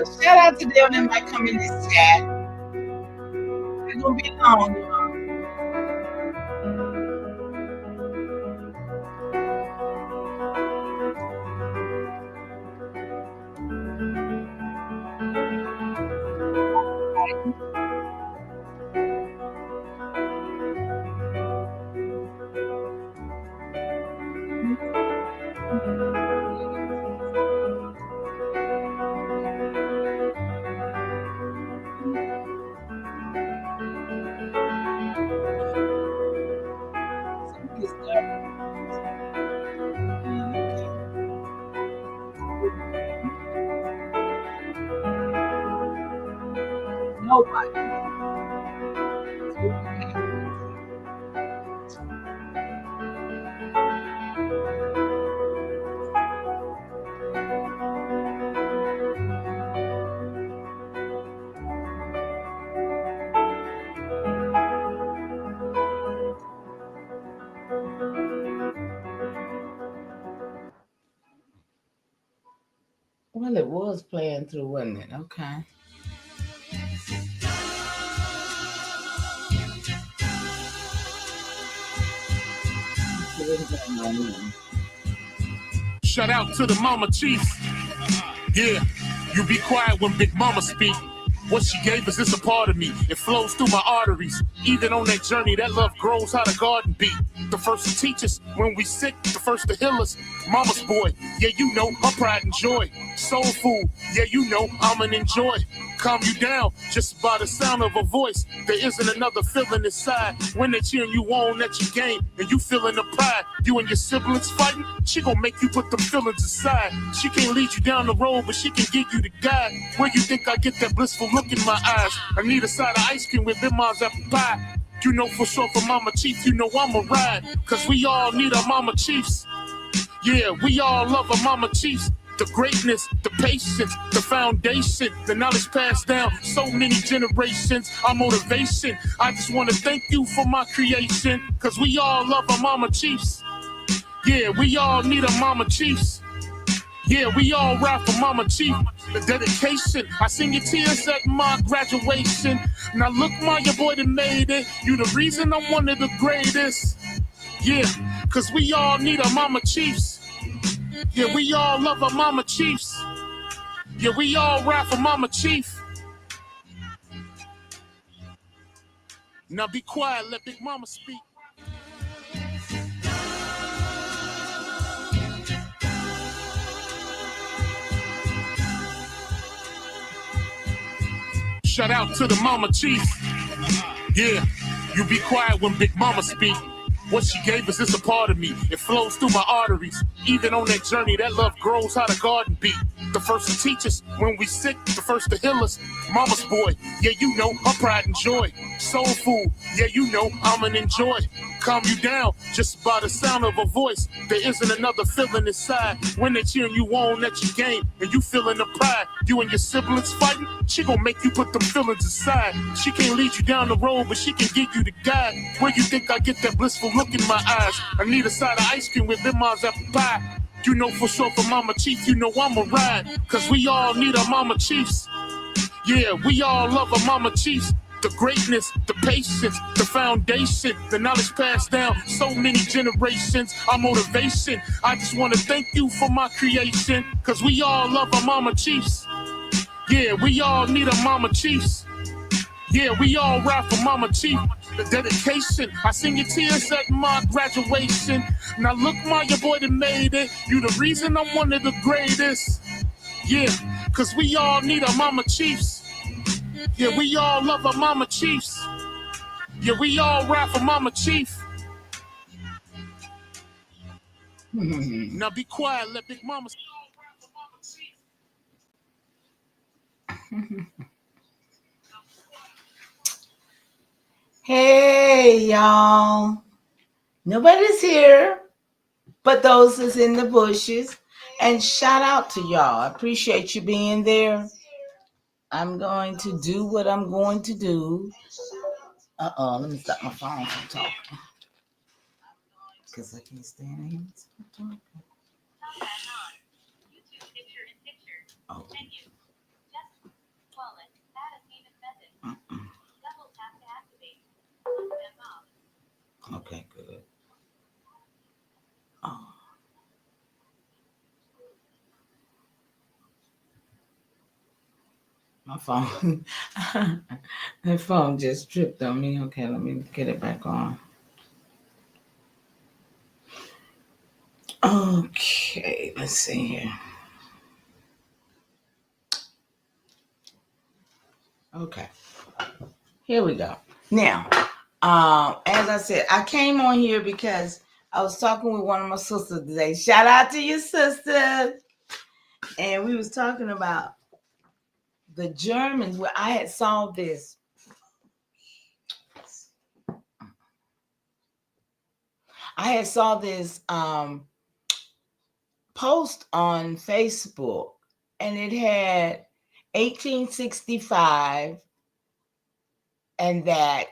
Shout out to them that might come in this chat. It's gonna be long, y'all. Nobody. Well, it was playing through, wasn't it? Okay. Shout out to the Mama Chief. Yeah, you be quiet when Big Mama speak. What she gave us is a part of me. It flows through my arteries. Even on that journey, that love grows how the garden be. The first to teach us when we sick, the first to heal us. Mama's boy, yeah, you know, her pride and joy. Soul food, yeah, you know, I'm an enjoy. Calm you down just by the sound of a voice. There isn't another feeling inside when they cheering you on at your game and you feeling the pride. You and your siblings fighting, she gon' make you put them feelings aside. She can't lead you down the road, but she can give you the guide. Where you think I get that blissful look in my eyes? I need a side of ice cream with them mom's apple pie. You know for sure for Mama Chief, you know I'ma ride. Cause we all need our Mama Chiefs. Yeah, we all love our Mama Chiefs. The greatness, the patience, the foundation, the knowledge passed down so many generations, our motivation. I just want to thank you for my creation, cause we all love our Mama Chiefs. Yeah, we all need our Mama Chiefs. Yeah, we all ride for Mama Chief. The dedication, I seen your tears at my graduation. Now look, Ma, your boy that made it. You the reason I'm one of the greatest. Yeah, cause we all need our Mama Chiefs. Yeah, we all love our Mama Chiefs. Yeah, we all ride for Mama Chief. Now be quiet, let Big Mama speak. Shout out to the Mama Chief. Yeah, you be quiet when Big Mama speak. What she gave us is a part of me. It flows through my arteries. Even on that journey, that love grows how the garden be. The first to teach us when we sick, the first to heal us. Mama's boy, yeah, you know, her pride and joy. Soul food, yeah, you know, I'm an enjoy. Calm you down just by the sound of a voice. There isn't another feeling inside when they cheering you on at your game and you feeling the pride. You and your siblings fighting, she gon' make you put them feelings aside. She can't lead you down the road, but she can give you the guide. Where you think I get that blissful look in my eyes? I need a side of ice cream with them mom's apple pie. You know for sure for Mama Chief, you know I'ma ride. Cause we all need our Mama Chiefs. Yeah, we all love our Mama Chiefs. The greatness, the patience, the foundation, the knowledge passed down so many generations, our motivation. I just want to thank you for my creation, cause we all love our Mama Chiefs. Yeah, we all need our Mama Chiefs. Yeah, we all ride for Mama Chief. The dedication, I seen your tears at my graduation. Now look, Ma, your boy that made it. You the reason I'm one of the greatest. Yeah, cause we all need our Mama Chiefs. Yeah, we all love our Mama Chiefs. Yeah, we all ride for Mama Chief. Now be quiet, let Big Mama. Hey, y'all. Nobody's here but those that's in the bushes. And shout out to y'all. I appreciate you being there. I'm going to do what I'm going to do. Let me stop my phone from talking. Because I can't stand here. Oh. Okay, good. Oh, my phone. That phone just tripped on me. Okay, let me get it back on. Okay, let's see here. Okay, here we go. Now, as I said, I came on here because I was talking with one of my sisters today. Shout out to you, sister. And we was talking about the Germans where I had saw this. I had saw this post on Facebook, and it had 1865, and that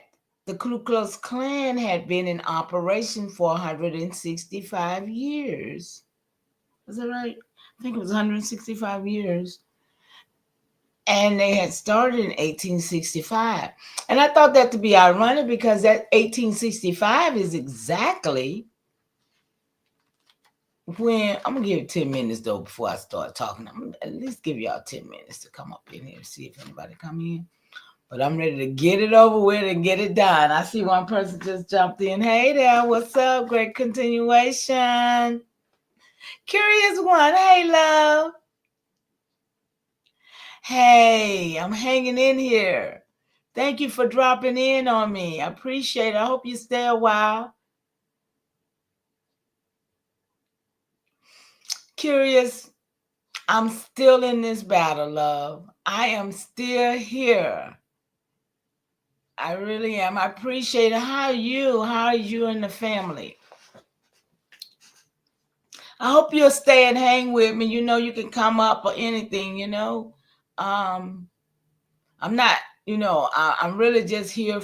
the Ku Klux Klan had been in operation for 165 years. Is that right? I think it was 165 years. And they had started in 1865. And I thought that to be ironic because that 1865 is exactly when I'm gonna give it 10 minutes though before I start talking. I'm gonna at least give y'all 10 minutes to come up in here and see if anybody come in. But I'm ready to get it over with and get it done. I see one person just jumped in. Hey there, what's up? Great continuation. Curious one, hey love. Hey, I'm hanging in here. Thank you for dropping in on me. I appreciate it. I hope you stay a while. Curious, I'm still in this battle, love. I am still here. I really am. I appreciate it. How are you? How are you and the family? I hope you'll stay and hang with me. You know, you can come up or anything, you know. I'm not, I'm really just here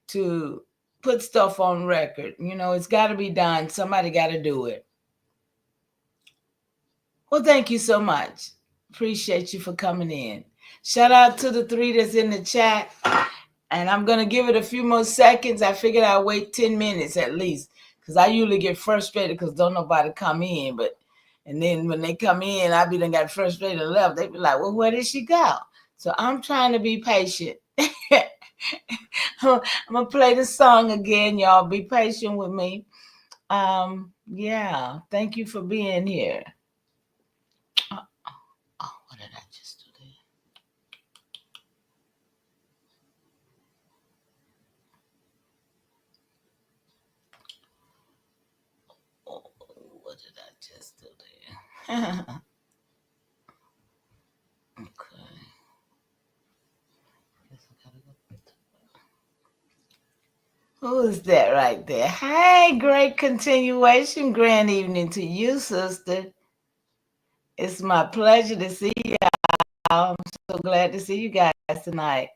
to put stuff on record. You know, it's got to be done. Somebody got to do it. Well, thank you so much. Appreciate you for coming in. Shout out to the 3 that's in the chat. And I'm going to give it a few more seconds. I figured I'd wait 10 minutes at least because I usually get frustrated because don't nobody come in. And then when they come in, I be done got frustrated and left. They be like, well, where did she go? So I'm trying to be patient. I'm going to play the song again, y'all. Be patient with me. Yeah, thank you for being here. Oh, what did I just do there? Oh, what did I just do there? Okay. Who is that right there? Hey, great continuation. Grand evening to you, sister. It's my pleasure to see y'all. I'm so glad to see you guys tonight.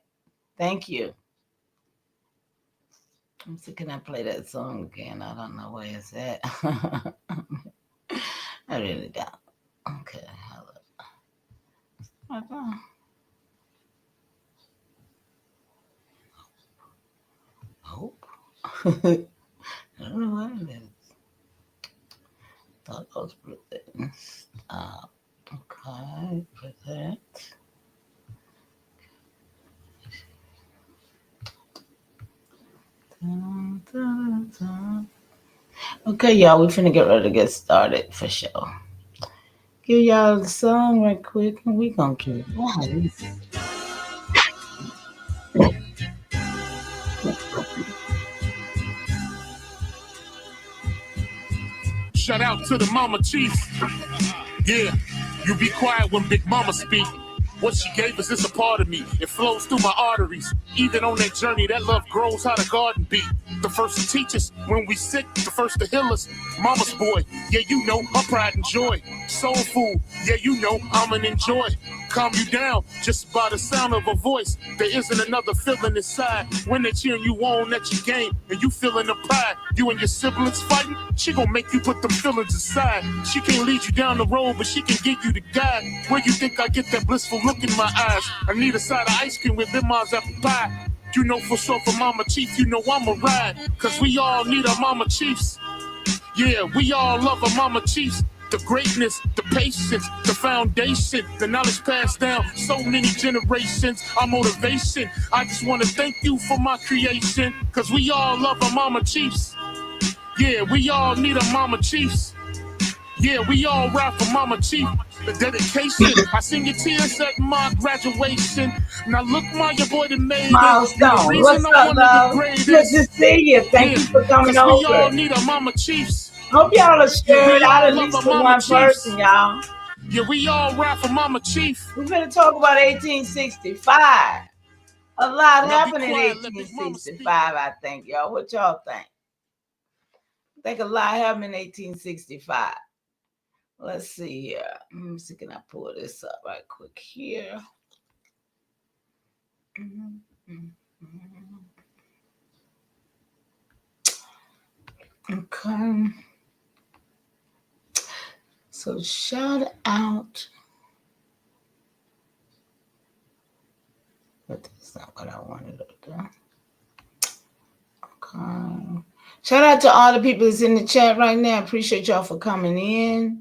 Thank you. I'm see, can I play that song again? I don't know where it's at. I really don't. Okay, hold up. Hope. I don't know what it is. Thought those were things. Okay, present. Okay, y'all, we finna get ready to get started for sure. Give y'all the song right quick and we gonna keep going. Shout out to the mama chief. Yeah, you be quiet when Big Mama speak. What she gave us is a part of me. It flows through my arteries. Even on that journey, that love grows how the garden be. The first to teach us when we sick, the first to heal us. Mama's boy, yeah, you know, her pride and joy. Soul food, yeah, you know, I'm an enjoy. Calm you down just by the sound of her voice. There isn't another feeling inside when they cheering you on at your game and you feeling the pride. You and your siblings fighting, she gon' make you put them feelings aside. She can't lead you down the road, but she can give you the guide. Where you think I get that blissful look in my eyes? I need a side of ice cream with them Mars apple pie. You know for sure for Mama Chief, you know I'ma ride. Cause we all need our Mama Chiefs. Yeah, we all love our Mama Chiefs. The greatness, the patience, the foundation, the knowledge passed down so many generations, our motivation. I just want to thank you for my creation. Cause we all love our Mama Chiefs. Yeah, we all need our Mama Chiefs. Yeah, we all rap for Mama Chief. The dedication. I seen your tears at my graduation. Now look, my your boy that made it. You the Milestone. reason What's I'm up, one of the love? Good to greatest. see you. Thank Yeah, you for coming cause we all over. need our Mama Chiefs. Hope y'all are Yeah, shared we out all at love least our to Mama one Chiefs. person, y'all. Yeah, we all rap for Mama Chief. We're going to talk about 1865. A lot Now be happened in quiet, let Big Mama speak. 1865, I think, y'all. What y'all think? I think a lot happened in 1865. Let's see here. Let me see, can I pull this up right quick here? Okay. So shout out. But that's not what I wanted to do. Okay. Shout out to all the people that's in the chat right now. Appreciate y'all for coming in.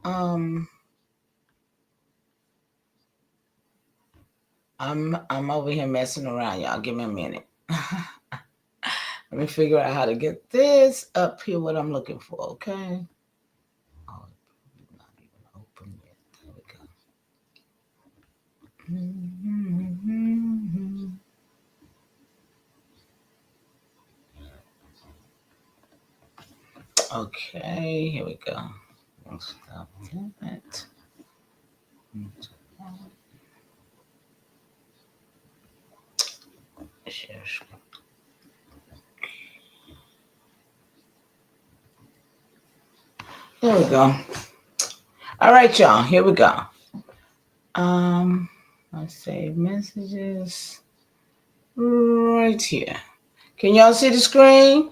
I'm over here messing around, y'all. Give me a minute. Let me figure out how to get this up here, what I'm looking for, okay? Oh, it's not even open yet. There we go. Okay, here we go. Stop that. Share screen. There we go. All right, y'all. Here we go. Let's save messages right here. Can y'all see the screen?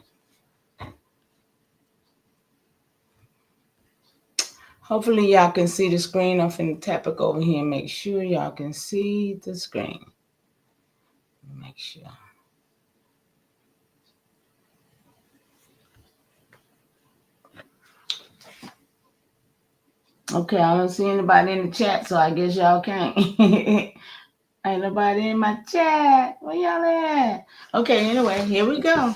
Hopefully y'all can see the screen. I'm finna tap it over here and make sure y'all can see the screen. Make sure. Okay, I don't see anybody in the chat, so I guess y'all can't. Ain't nobody in my chat. Where y'all at? Okay, anyway, here we go.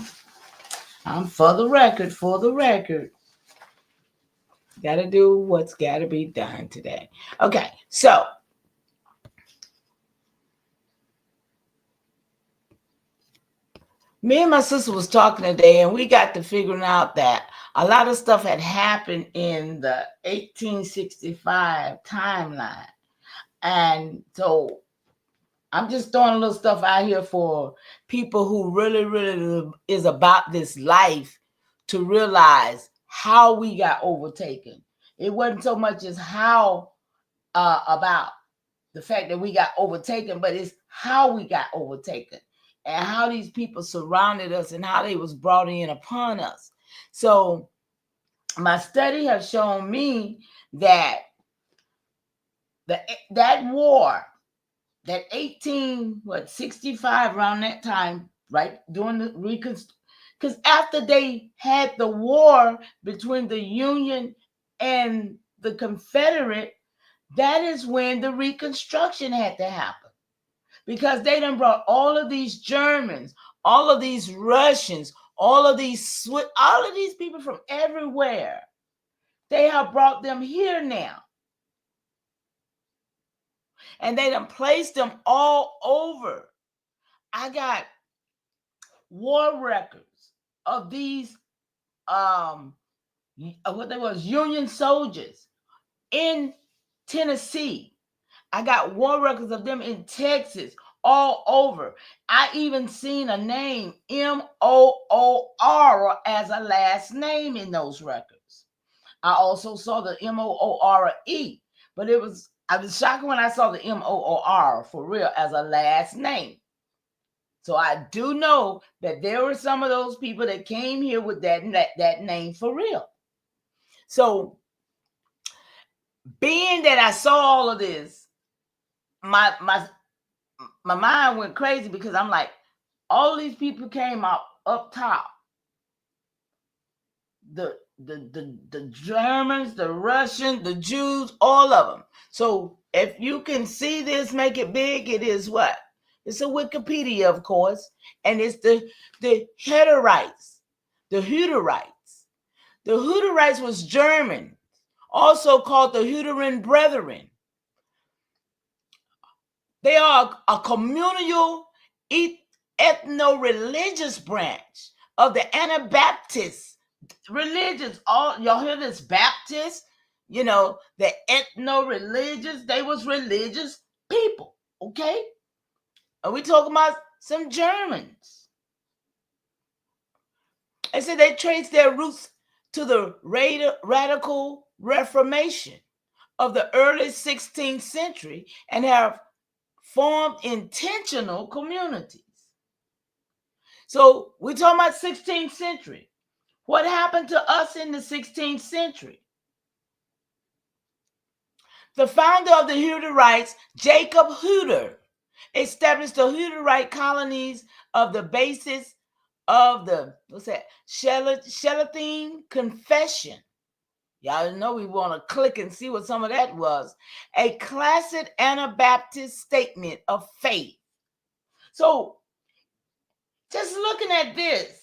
I'm for the record. Gotta do what's gotta be done today. Okay, so me and my sister was talking today, and we got to figuring out that a lot of stuff had happened in the 1865 timeline. And so I'm just throwing a little stuff out here for people who really is about this life to realize how we got overtaken. It wasn't so much as how about the fact that we got overtaken, but it's how we got overtaken and how these people surrounded us and how they was brought in upon us. So my study has shown me that that war, that 1865, around that time, right, during the Reconstruction, because after they had the war between the Union and the Confederate, that is when the Reconstruction had to happen. Because they done brought all of these Germans, all of these Russians, all of these people from everywhere. They have brought them here now. And they done placed them all over. I got war records of these what they was, Union soldiers in Tennessee. I got war records of them in Texas, all over. I even seen a name, Moor, as a last name in those records. I also saw the Moore, but I was shocked when I saw the Moor for real as a last name. So I do know that there were some of those people that came here with that name for real. So being that I saw all of this, my my mind went crazy because I'm like, all these people came up top. The Germans, the Russians, the Jews, all of them. So if you can see this, make it big, it is what? It's a Wikipedia, of course, and it's the Hutterites, the Hutterites. The Hutterites was German, also called the Hutteran Brethren. They are a communal ethno-religious branch of the Anabaptist religions. All y'all hear this? Baptist, the ethno-religious. They was religious people. Okay, are we talking about some Germans? I said they trace their roots to the radical Reformation of the early 16th century and have formed intentional communities. So we're talking about 16th century. What happened to us in the 16th century? The founder of the Hutterites, Jacob Hutter, established the Hutterite colonies of the basis of the Shelathine Confession. Y'all know we want to click and see what some of that was. A classic Anabaptist statement of faith. So just looking at this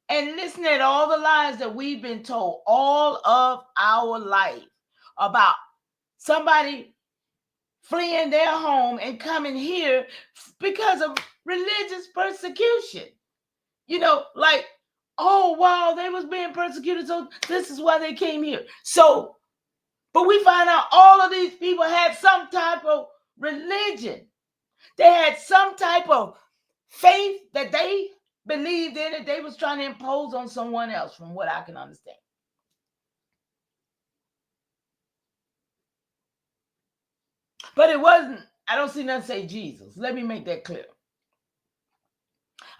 and listening at all the lies that we've been told all of our life about somebody fleeing their home and coming here because of religious persecution. Like, oh, wow, they was being persecuted, so this is why they came here. So, but we find out all of these people had some type of religion. They had some type of faith that they believed in that they was trying to impose on someone else, from what I can understand. But it wasn't, I don't see nothing say Jesus. Let me make that clear.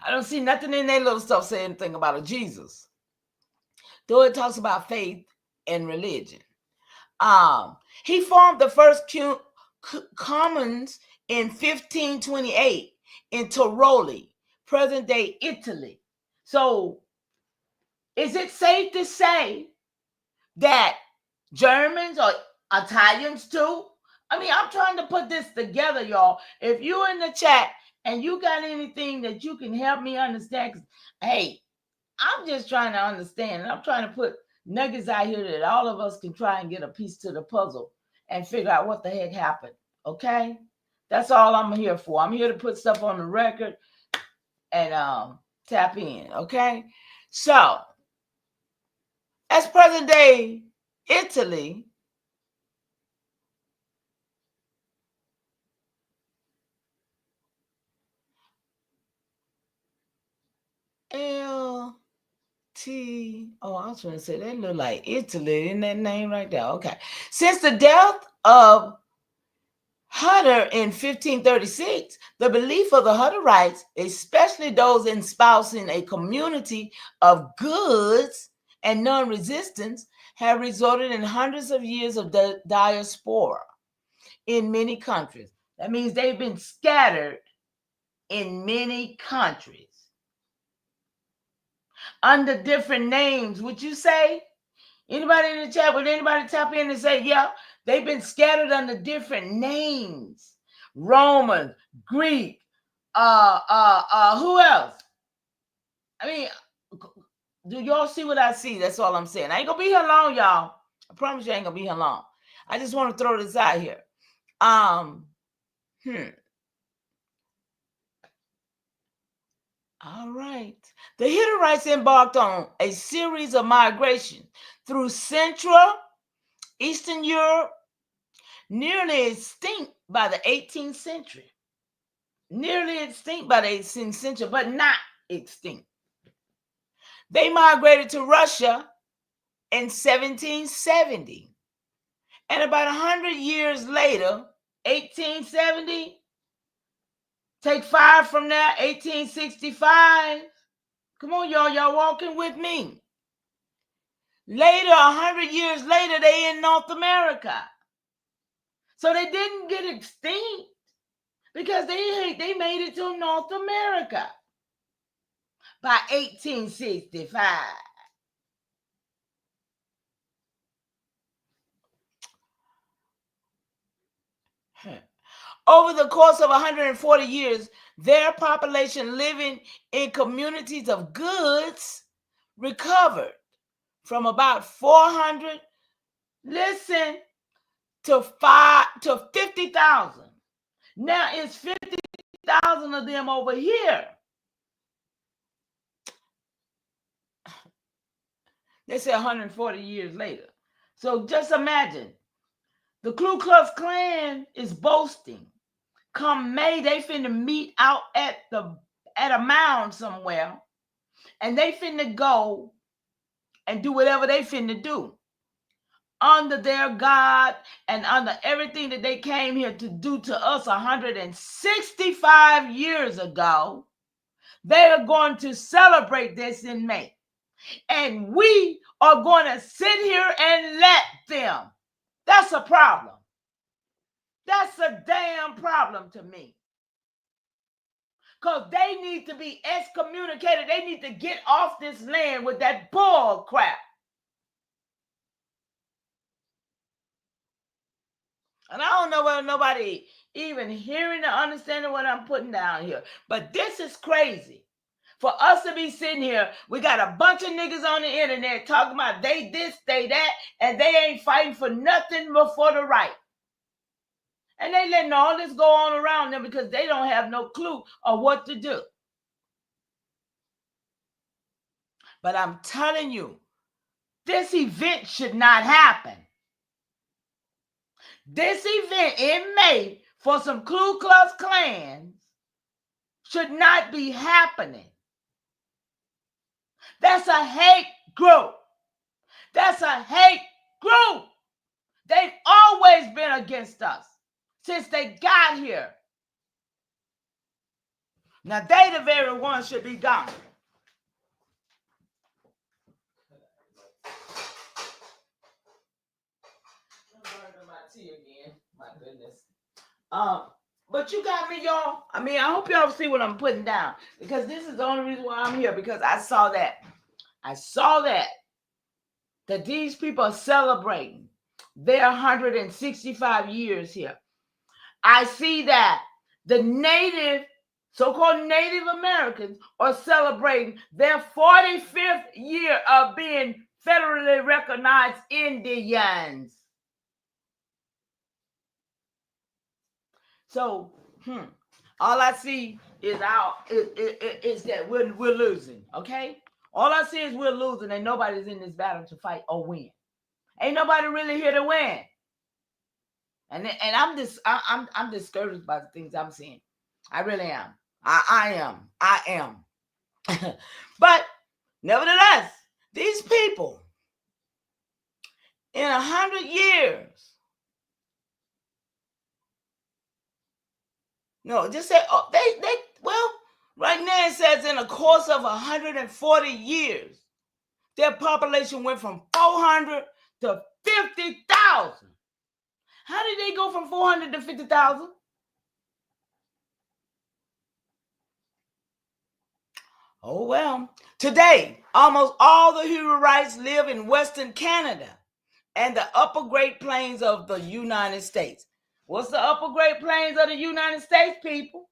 I don't see nothing in their little stuff saying anything about a Jesus. Though it talks about faith and religion. He formed the first commons in 1528 in Tiroli, present-day Italy. So is it safe to say that Germans or Italians too? I mean, I'm trying to put this together, y'all. If you're in the chat and you got anything that you can help me understand, hey, I'm just trying to understand. And I'm trying to put nuggets out here that all of us can try and get a piece to the puzzle and figure out what the heck happened. Okay? That's all I'm here for. I'm here to put stuff on the record and tap in. Okay? So, as present day Italy, I was going to say that look like Italy in that name right there. Okay. Since the death of Hutter in 1536, the belief of the Hutterites, especially those espousing a community of goods and non-resistance, have resulted in hundreds of years of diaspora in many countries. That means they've been scattered in many countries under different names. Would you say? Anybody in the chat, would anybody tap in and say, yeah, they've been scattered under different names? Roman, Greek, who else? I mean, do y'all see what I see? That's all I'm saying. I ain't gonna be here long, y'all. I promise you I ain't gonna be here long. I just want to throw this out here. All right. The Hittites embarked on a series of migrations through Central, Eastern Europe, nearly extinct by the 18th century. Nearly extinct by the 18th century, but not extinct. They migrated to Russia in 1770. And about 100 years later, 1870, take 5 from there, 1865. Come on, y'all walking with me. Later, 100 years later, they in North America. So they didn't get extinct. because they made it to North America by 1865. Over the course of 140 years, their population living in communities of goods recovered from about 400, listen, to 50,000. Now it's 50,000 of them over here. They say 140 years later. So just imagine, the Ku Klux Klan is boasting. Come May, they finna meet out at a mound somewhere, and they finna go and do whatever they finna do under their God and under everything that they came here to do to us 165 years ago. They are going to celebrate this in May. And we are going to sit here and let them. That's a problem. That's a damn problem to me. Because they need to be excommunicated. They need to get off this land with that bull crap. And I don't know whether nobody even hearing or understanding what I'm putting down here. But this is crazy. For us to be sitting here, we got a bunch of niggas on the internet talking about they this, they that, and they ain't fighting for nothing but for the right. And they letting all this go on around them because they don't have no clue of what to do. But I'm telling you, this event should not happen. This event in May for some Ku Klux Klans should not be happening. That's a hate group. That's a hate group. They've always been against us since they got here. Now they the very ones should be gone. Again. My goodness. But you got me, y'all. I mean, I hope y'all see what I'm putting down, because this is the only reason why I'm here, because I saw that these people are celebrating their 165 years here. I see that the so-called Native Americans are celebrating their 45th year of being federally recognized Indians. So, all I see is that we're losing, okay? All I see is we're losing, and nobody's in this battle to fight or win. Ain't nobody really here to win. And I'm discouraged by the things I'm seeing. I really am. I am. But nevertheless, these people in 100 years. No, just say, right now it says in the course of 140 years, their population went from 400 to 50,000. How did they go from 400 to 50,000? Oh, well. Today, almost all the Hurrites live in Western Canada and the upper Great Plains of the United States. What's the upper Great Plains of the United States, people?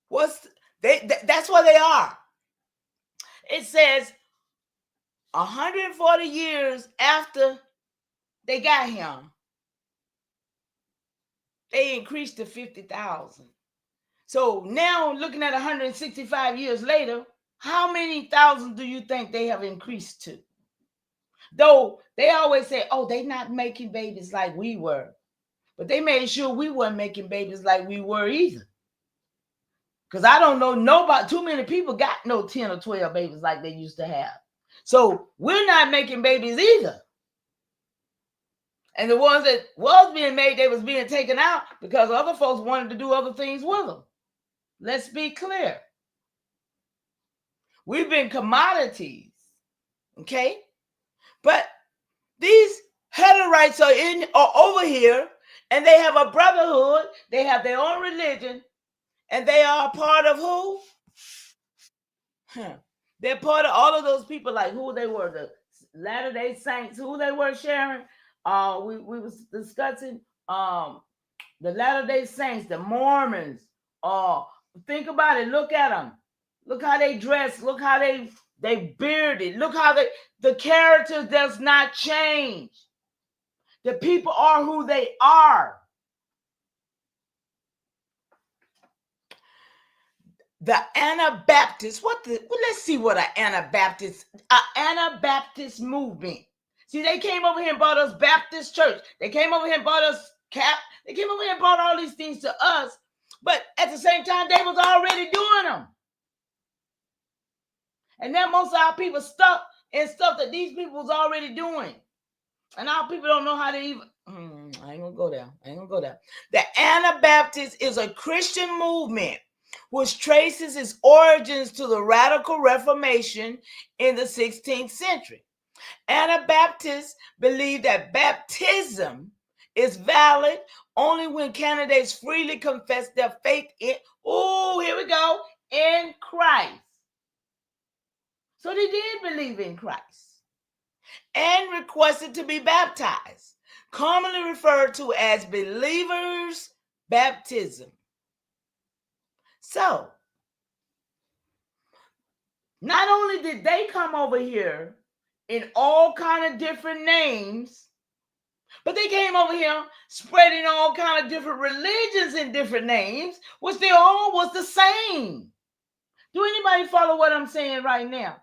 That's where they are. It says 140 years after they got here, they increased to 50,000. So now, looking at 165 years later, how many thousands do you think they have increased to? Though they always say, oh, they're not making babies like we were. But they made sure we weren't making babies like we were either. Because I don't know nobody, too many people got no 10 or 12 babies like they used to have. So we're not making babies either. And the ones that was being made, they was being taken out because other folks wanted to do other things with them. Let's be clear. We've been commodities, okay? But these Hutterites are over here, And they have a brotherhood. They have their own religion. And they are a part of who? They're part of all of those people, like who they were, the Latter-day Saints, who they were, Sharon. We was discussing the Latter-day Saints, the Mormons. Think about it. Look at them. Look how they dress. Look how they bearded. Look how the character does not change. The people are who they are. The Anabaptists, let's see what an Anabaptist movement. See, they came over here and brought us Baptist church. They came over here and brought us They came over here and brought all these things to us. But at the same time, they was already doing them. And now most of our people stuck in stuff that these people was already doing. And our people don't know how to even, I ain't gonna go there. The Anabaptist is a Christian movement which traces its origins to the radical Reformation in the 16th century. Anabaptists believe that baptism is valid only when candidates freely confess their faith in Christ. So they did believe in Christ and requested to be baptized, commonly referred to as believers' baptism. So, not only did they come over here in all kind of different names, but they came over here spreading all kind of different religions in different names, which they all was the same. Do anybody follow what I'm saying right now?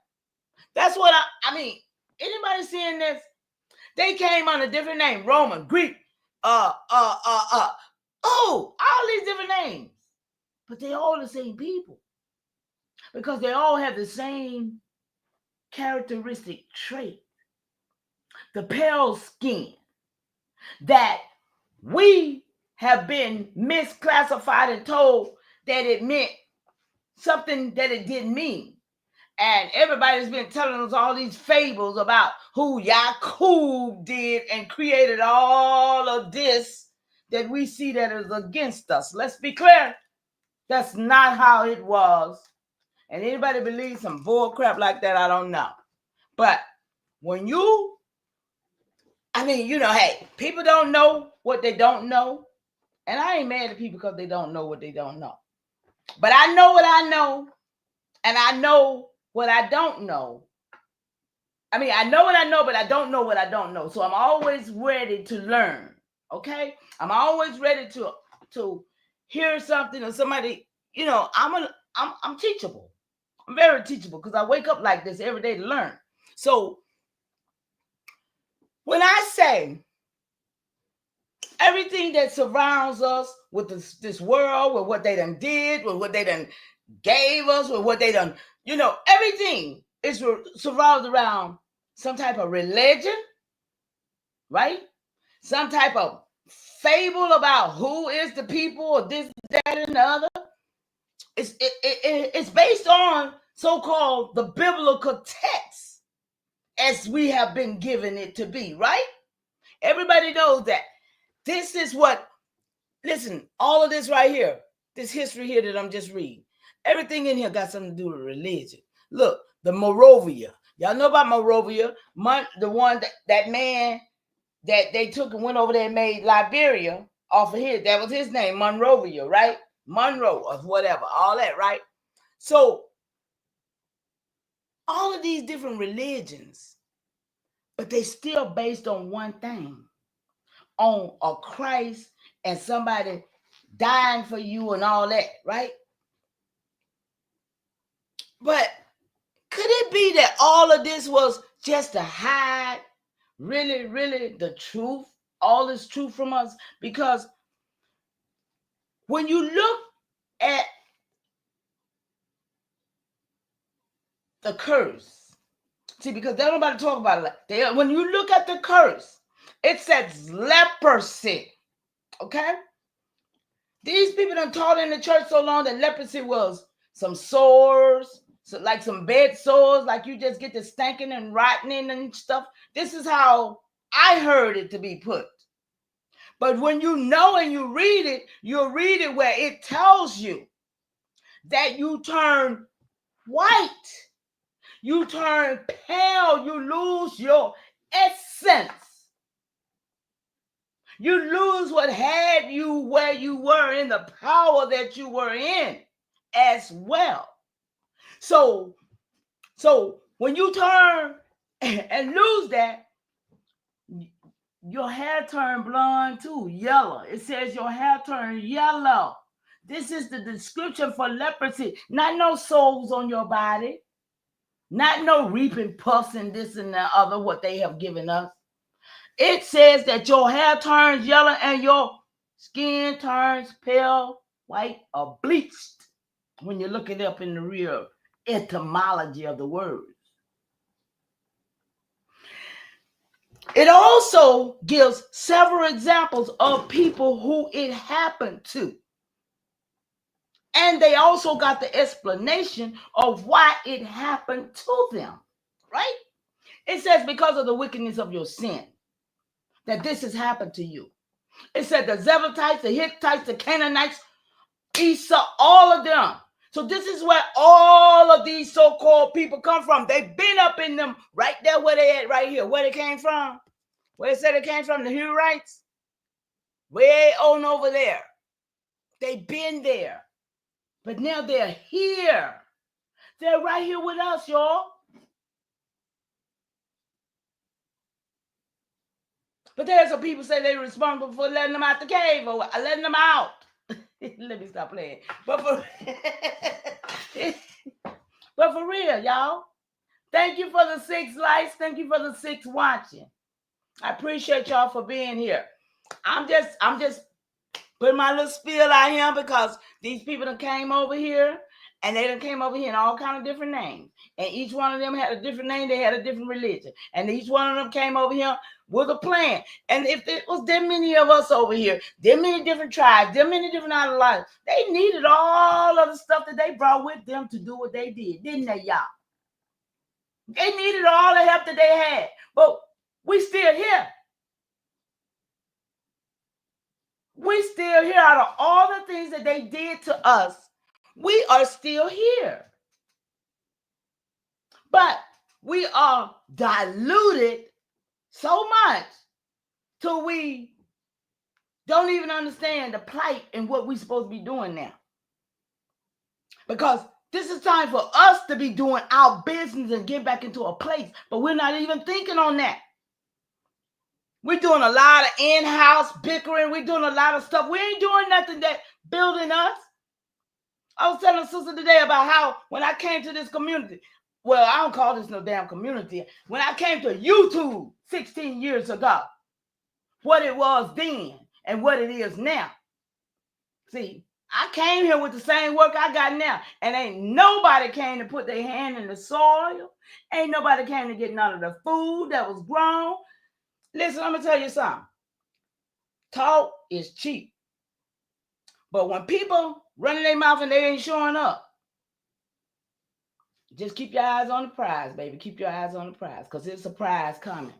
That's what I mean. Anybody seeing this? They came under different names: Roman, Greek, all these different names. But they all the same people. Because they all have the same characteristic trait. The pale skin that we have been misclassified and told that it meant something that it didn't mean. And everybody's been telling us all these fables about who Yakub did and created all of this that we see that is against us. Let's be clear. That's not how it was. And anybody believes some bull crap like that, I don't know. But when hey, people don't know what they don't know. And I ain't mad at people because they don't know what they don't know. But I know what I know. And I know what I don't know. I mean, I know what I know, but I don't know what I don't know. So I'm always ready to learn. Okay? I'm always ready to hear something or somebody, I'm teachable. I'm very teachable because I wake up like this every day to learn. So when I say everything that surrounds us with this world, with what they done did, with what they done gave us, with what they done, everything is surrounded around some type of religion, right? Some type of fable about who is the people or this, that, and the other. It's based on so-called the biblical text as we have been given it to be, right? Everybody knows that this is what, listen, all of this right here, this history here that I'm just reading, everything in here got something to do with religion. Look, the Moravia. Y'all know about Moravia, the one that man that they took and went over there and made Liberia off of his, that was his name, Monrovia, right? Monroe or whatever, all that, right? So all of these different religions, but they still based on one thing, on a Christ and somebody dying for you and all that, right? But could it be that all of this was just to hide really, really the truth, all this truth from us? Because when you look at the curse, see, because they don't about to talk about it. When you look at the curse, it says leprosy, okay? These people done taught in the church so long that leprosy was some sores, like some bed sores, like you just get the stinking and rotting and stuff. This is how I heard it to be put. But when you know and you read it, you'll read it where it tells you that you turn white, you turn pale, you lose your essence. You lose what had you where you were in the power that you were in as well. So when you turn and lose that, your hair turned blonde too, yellow. It says your hair turned yellow. This is the description for leprosy. Not no soles on your body. Not no reaping puffs and this and the other, what they have given us. It says that your hair turns yellow and your skin turns pale, white, or bleached when you look it up in the real etymology of the word. It also gives several examples of people who it happened to. And they also got the explanation of why it happened to them, right? It says because of the wickedness of your sin, that this has happened to you. It said the Zebulites, the Hittites, the Canaanites, Esau, all of them. So this is where all of these so-called people come from. They've been up in them right there where they at right here. Where they came from? Where it said it came from, the Hurrites? Way on over there. They've been there. But now they're here. They're right here with us, y'all. But there's some people say they're responsible for letting them out the cave or letting them out. Let me stop playing. But for real, y'all. Thank you for the 6 likes. Thank you for the 6 watching. I appreciate y'all for being here. I'm just putting my little spiel out here because these people that came over here and they done came over here in all kind of different names. And each one of them had a different name. They had a different religion. And each one of them came over here with a plan. And if it was that many of us over here, that many different tribes, that many different lives, they needed all of the stuff that they brought with them to do what they did, didn't they, y'all? They needed all the help that they had. But we still here. We still here. Out of all the things that they did to us, we are still here. But we are diluted so much till we don't even understand the plight and what we're supposed to be doing now. Because this is time for us to be doing our business and get back into a place. But we're not even thinking on that. We're doing a lot of in-house bickering. We're doing a lot of stuff. We ain't doing nothing that building us. I was telling a sister today about how when I came to this community, well, I don't call this no damn community. When I came to YouTube 16 years ago, what it was then and what it is now. See, I came here with the same work I got now, and ain't nobody came to put their hand in the soil. Ain't nobody came to get none of the food that was grown. Listen, I'm going to tell you something. Talk is cheap. But when people running their mouth and they ain't showing up, just keep your eyes on the prize, baby. Keep your eyes on the prize, because it's a prize coming.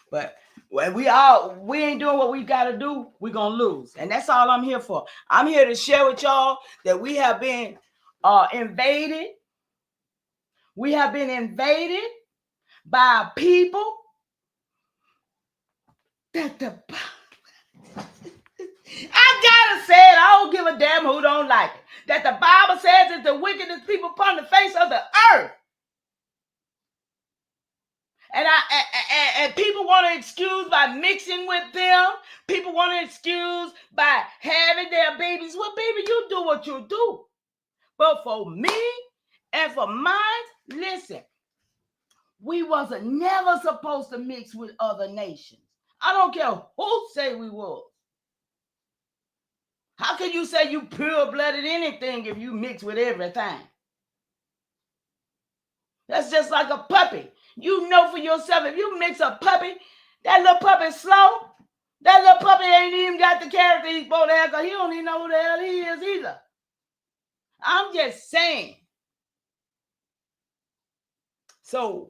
But when we ain't doing what we got to do, we're going to lose. And that's all I'm here for. I'm here to share with y'all that we have been invaded. We have been invaded by people that the... I gotta say it. I don't give a damn who don't like it. That the Bible says that the wickedest people upon the face of the earth. And people want to excuse by mixing with them. People want to excuse by having their babies. Well, baby, you do what you do. But for me and for mine, listen, we wasn't never supposed to mix with other nations. I don't care who say we was. How can you say you pure-blooded anything if you mix with everything? That's just like a puppy. You know for yourself, if you mix a puppy, that little puppy's slow. That little puppy ain't even got the character he's supposed to have, because he don't even know who the hell he is either. I'm just saying. So,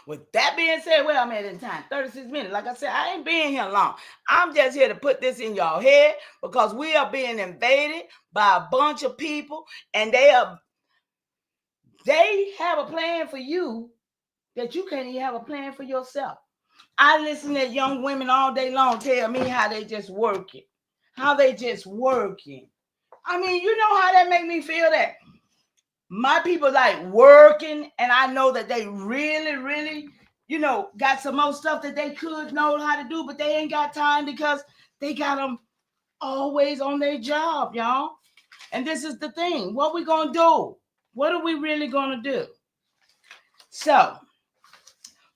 With that being said, well, I'm at in time, 36 minutes. Like I said, I ain't being here long. I'm just here to put this in y'all head because we are being invaded by a bunch of people, and they have a plan for you that you can't even have a plan for yourself. I listen to young women all day long tell me how they just working. How they just working. I mean, you know how that make me feel, that my people like working, and I know that they really, really, got some more stuff that they could know how to do, but they ain't got time because they got them always on their job, y'all. And this is the thing. What we gonna do? What are we really gonna do? So,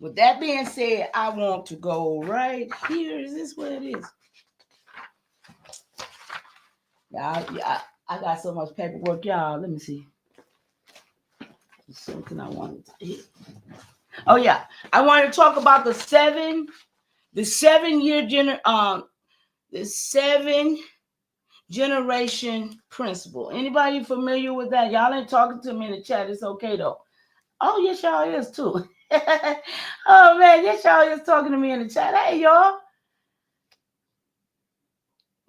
with that being said, I want to go right here. Is this where it is? Yeah, I got so much paperwork, y'all. Let me see. There's something I wanted to hit. Oh yeah, I want to talk about the seven generation principle. Anybody familiar with that? Y'all ain't talking to me in the chat. It's okay though. Oh yes, y'all is too. Oh man, yes y'all is talking to me in the chat. Hey y'all.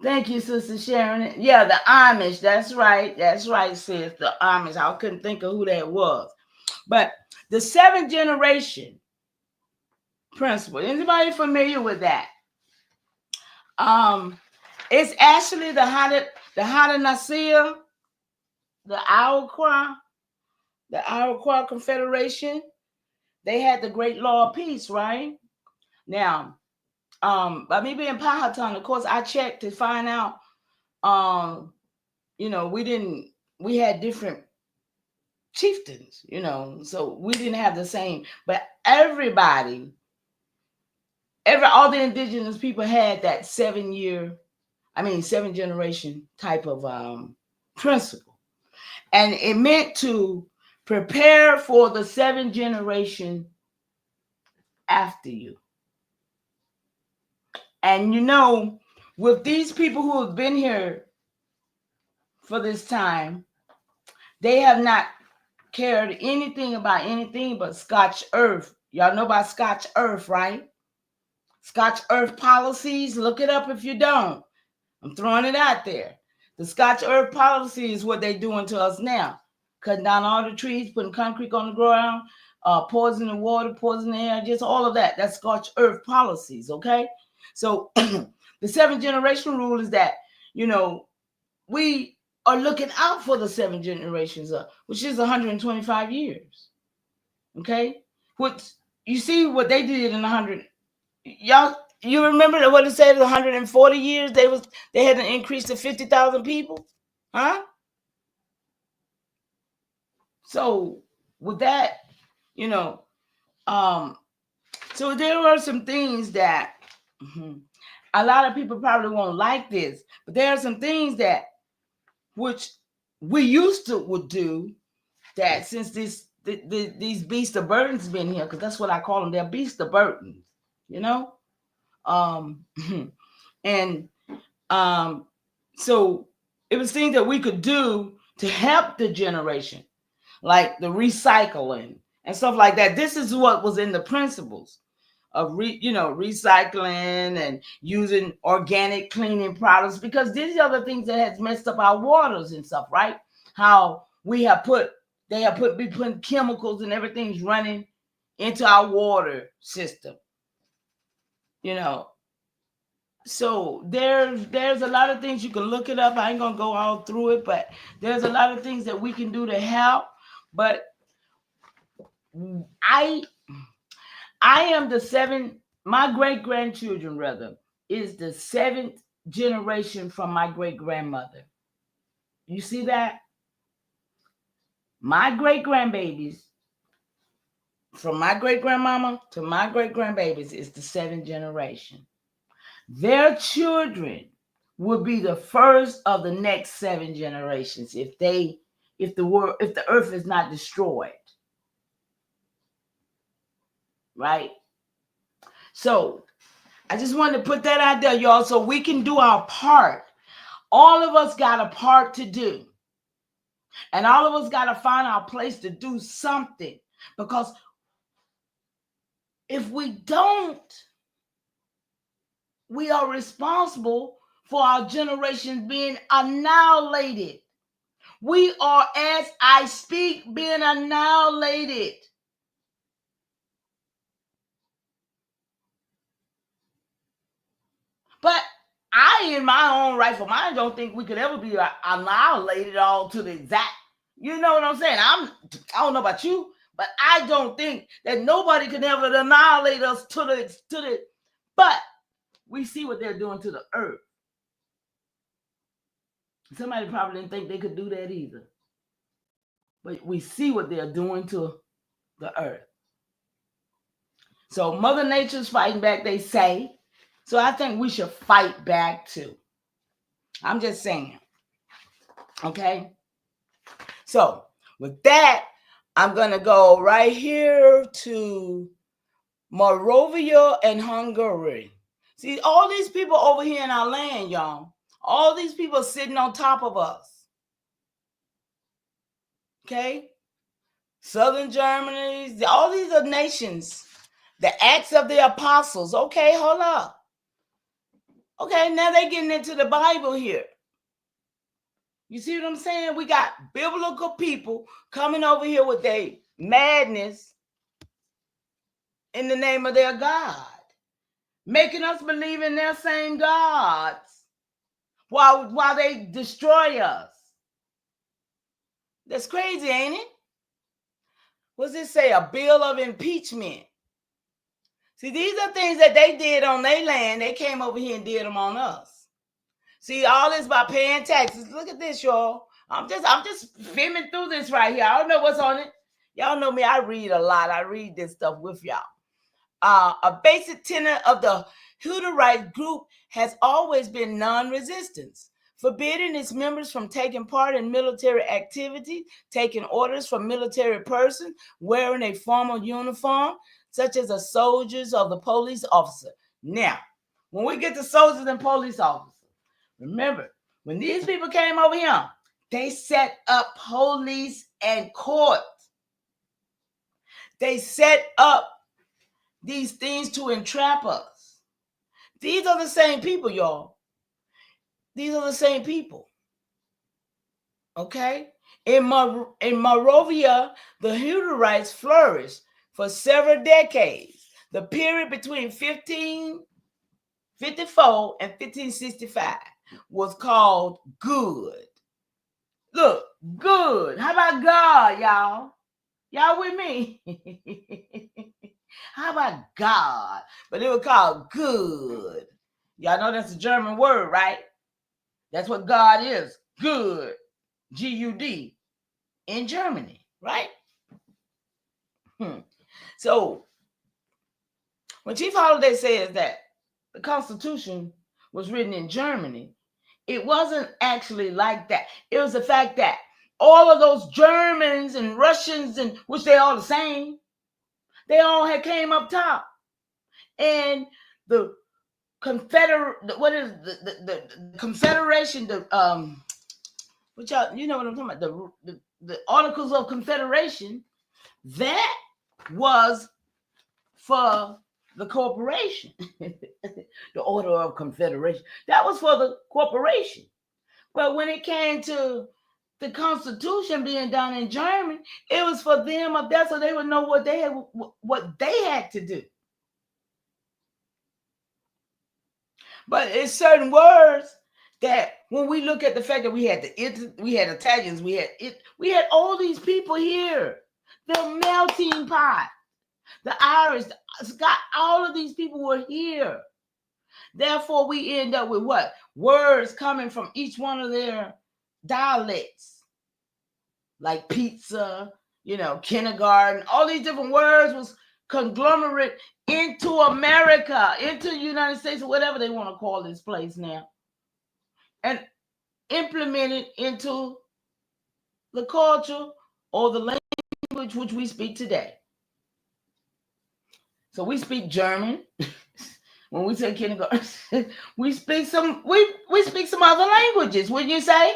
Thank you, Sister Sharon. Yeah, the Amish. That's right. That's right, sis. The Amish. I couldn't think of who that was. But the 7th-generation principle. Anybody familiar with that? It's actually the Haudenosaunee, the Iroquois Confederation. They had the Great Law of Peace, right? Now, by me being Powhatan, of course, I checked to find out. We had different chieftains, so we didn't have the same. But all the indigenous people had that 7th-generation type of principle. And it meant to prepare for the 7th generation after you. And with these people who have been here for this time, they have not cared anything about anything but Scotch Earth. Y'all know about Scotch Earth, right? Scotch Earth policies. Look it up if you don't. I'm throwing it out there. The Scotch Earth policy is what they're doing to us now. Cutting down all the trees, putting concrete on the ground, poisoning the water, poisoning the air, just all of that. That's Scotch Earth policies, okay? So the 7th-generation rule is that, we are looking out for the 7 generations, which is 125 years, okay? Which, you see what they did in 100, y'all, you remember what it said? 140 years they had an increase to 50,000 people, huh? So with that, so there are some things that a lot of people probably won't like this, but there are some things that which we used to would do, that since these beasts of burdens been here, because that's what I call them, they're beasts of burdens, um and so it was things that we could do to help the generation, like the recycling and stuff like that. This is what was in the principles of recycling and using organic cleaning products, because these are the things that has messed up our waters and stuff, right? How we be putting chemicals and everything's running into our water system, so there's a lot of things. You can look it up. I ain't gonna go all through it, but there's a lot of things that we can do to help. But I am my great grandchildren rather is the 7th generation from my great grandmother. You see that? My great grandbabies, from my great grandmama to my great grandbabies, is the 7th generation. Their children will be the first of the next 7 generations if the earth is not destroyed. Right? So I just wanted to put that out there, y'all, so we can do our part. All of us got a part to do. And all of us got to find our place to do something, because If we don't, we are responsible for our generation being annihilated. We are, as I speak, being annihilated. But I, in my own rightful mind, don't think we could ever be annihilated all to the exact. You know what I'm saying? I don't know about you, but I don't think that nobody can ever annihilate us to the. But we see what they're doing to the earth. Somebody probably didn't think they could do that either. But we see what they're doing to the earth. So Mother Nature's fighting back, they say. So I think we should fight back too. I'm just saying. Okay? So with that, I'm going to go right here to Moravia and Hungary. See, all these people over here in our land, y'all, all these people sitting on top of us. Okay? Southern Germany, all these are nations. The Acts of the Apostles. Okay, hold up. Okay, now they're getting into the Bible here. You see what I'm saying? We got biblical people coming over here with their madness in the name of their God, making us believe in their same gods while they destroy us. That's crazy, ain't it? What's this say? A bill of impeachment. See, these are things that they did on their land. They came over here and did them on us. See, all this about paying taxes. Look at this, y'all. I'm just filming through this right here. I don't know what's on it. Y'all know me. I read a lot. I read this stuff with y'all. A basic tenet of the Hutterite group has always been non-resistance, forbidding its members from taking part in military activity, taking orders from military persons, wearing a formal uniform, such as a soldier's or the police officer. Now, when we get to soldiers and police officers, remember, when these people came over here, they set up police and court. They set up these things to entrap us. These are the same people, y'all. These are the same people. Okay? In Moravia, the Hutterites flourished for several decades. The period between 1554 and 1565 was called good. Look, good. How about God, y'all? Y'all with me? How about God? But it was called good. Y'all know that's a German word, right? That's what God is. Good. G-U-D. In Germany, right? So, when Chief Holiday says that the Constitution was written in Germany, it wasn't actually like that. It was the fact that all of those Germans and Russians, and which they all the same, they all had came up top. And the Confederation, which y'all, you know what I'm talking about, the Articles of Confederation, that was for the corporation. The Order of Confederation, that was for the corporation. But when it came to the Constitution being done in German, it was for them up there, so they would know what they had to do. But it's certain words that when we look at the fact that we had Italians, we had all these people here, the melting pot, the Irish, the Scott, all of these people were here. Therefore, we end up with what? Words coming from each one of their dialects, like pizza, kindergarten. All these different words was conglomerate into America, into the United States, or whatever they want to call this place now, and implemented into the culture or the language which we speak today. So we speak German. When we say kindergarten, we speak some other languages, wouldn't you say?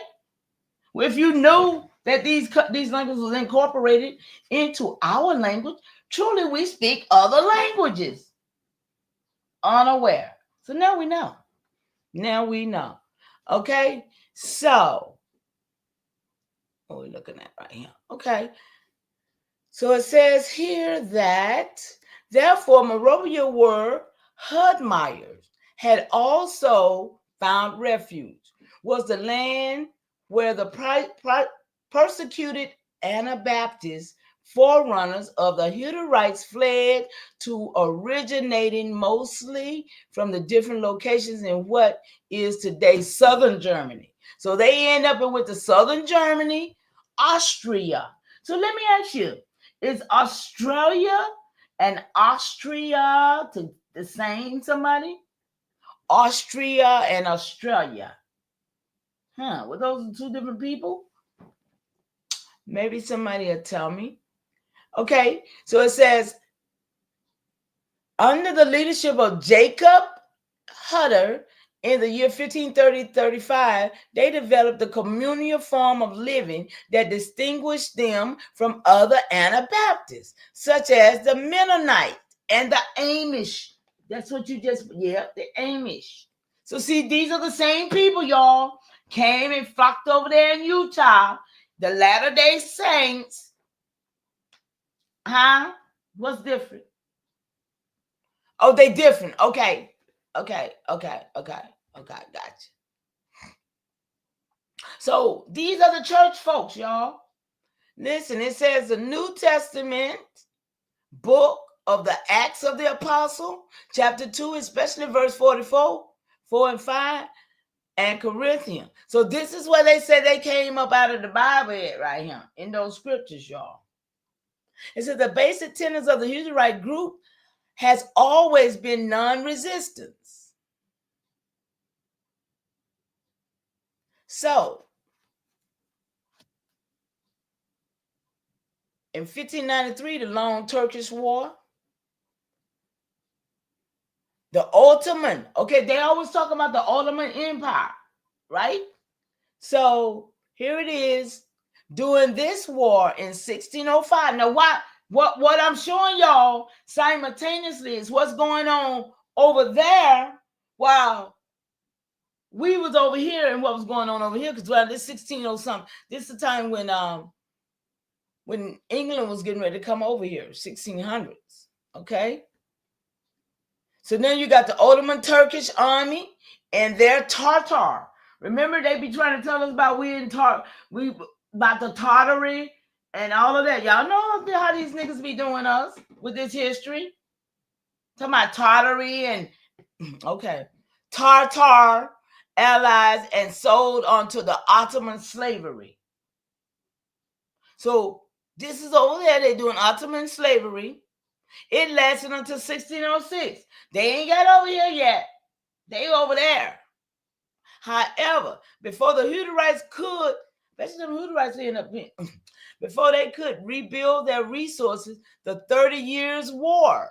If you know that these languages was incorporated into our language, Truly, we speak other languages unaware. So now we know. Now we know. Okay? So, what are we looking at right here? Okay. So it says here that, therefore, Moreover were Hudmeyers had also found refuge, was the land where the persecuted Anabaptists, forerunners of the Hutterites, fled to, originating mostly from the different locations in what is today southern Germany. So they end up with the southern Germany, Austria. So let me ask you, is Australia and Austria the same, somebody? Austria and Australia. Were those two different people? Maybe somebody will tell me. Okay, so it says, under the leadership of Jacob Hutter in the year 1530-35, they developed a communal form of living that distinguished them from other Anabaptists, such as the Mennonite and the Amish. That's what you just, the Amish. So see, these are the same people, y'all, came and flocked over there in Utah. The Latter-day Saints, what's different? Oh, they different. Okay. Gotcha. So these are the church folks, y'all. Listen, it says the New Testament book of the Acts of the Apostle, chapter 2, especially verse 44, 4 and 5, and Corinthians. So this is where they say they came up out of the Bible at right here in those scriptures, y'all. It says the basic tenets of the Hutterite group has always been non-resistance. So, in 1593, the Long Turkish War, the Ottoman, okay, they always talk about the Ottoman Empire, right? So here it is, during this war in 1605. Now, what I'm showing y'all simultaneously is what's going on over there while we was over here and what was going on over here, because this 16 something, this is the time when England was getting ready to come over here, 1600s, okay? So then you got the Ottoman Turkish army and their Tartar. Remember, they be trying to tell us about about the Tartary and all of that. Y'all know how these niggas be doing us with this history? Talking about Tartary and, okay, Tartar allies and sold onto the Ottoman slavery. So this is over there. They're doing Ottoman slavery. It lasted until 1606. They ain't got over here yet. They over there. However, before the Hutterites could, especially the Hutterites end up being, before they could rebuild their resources, the 30 Years' War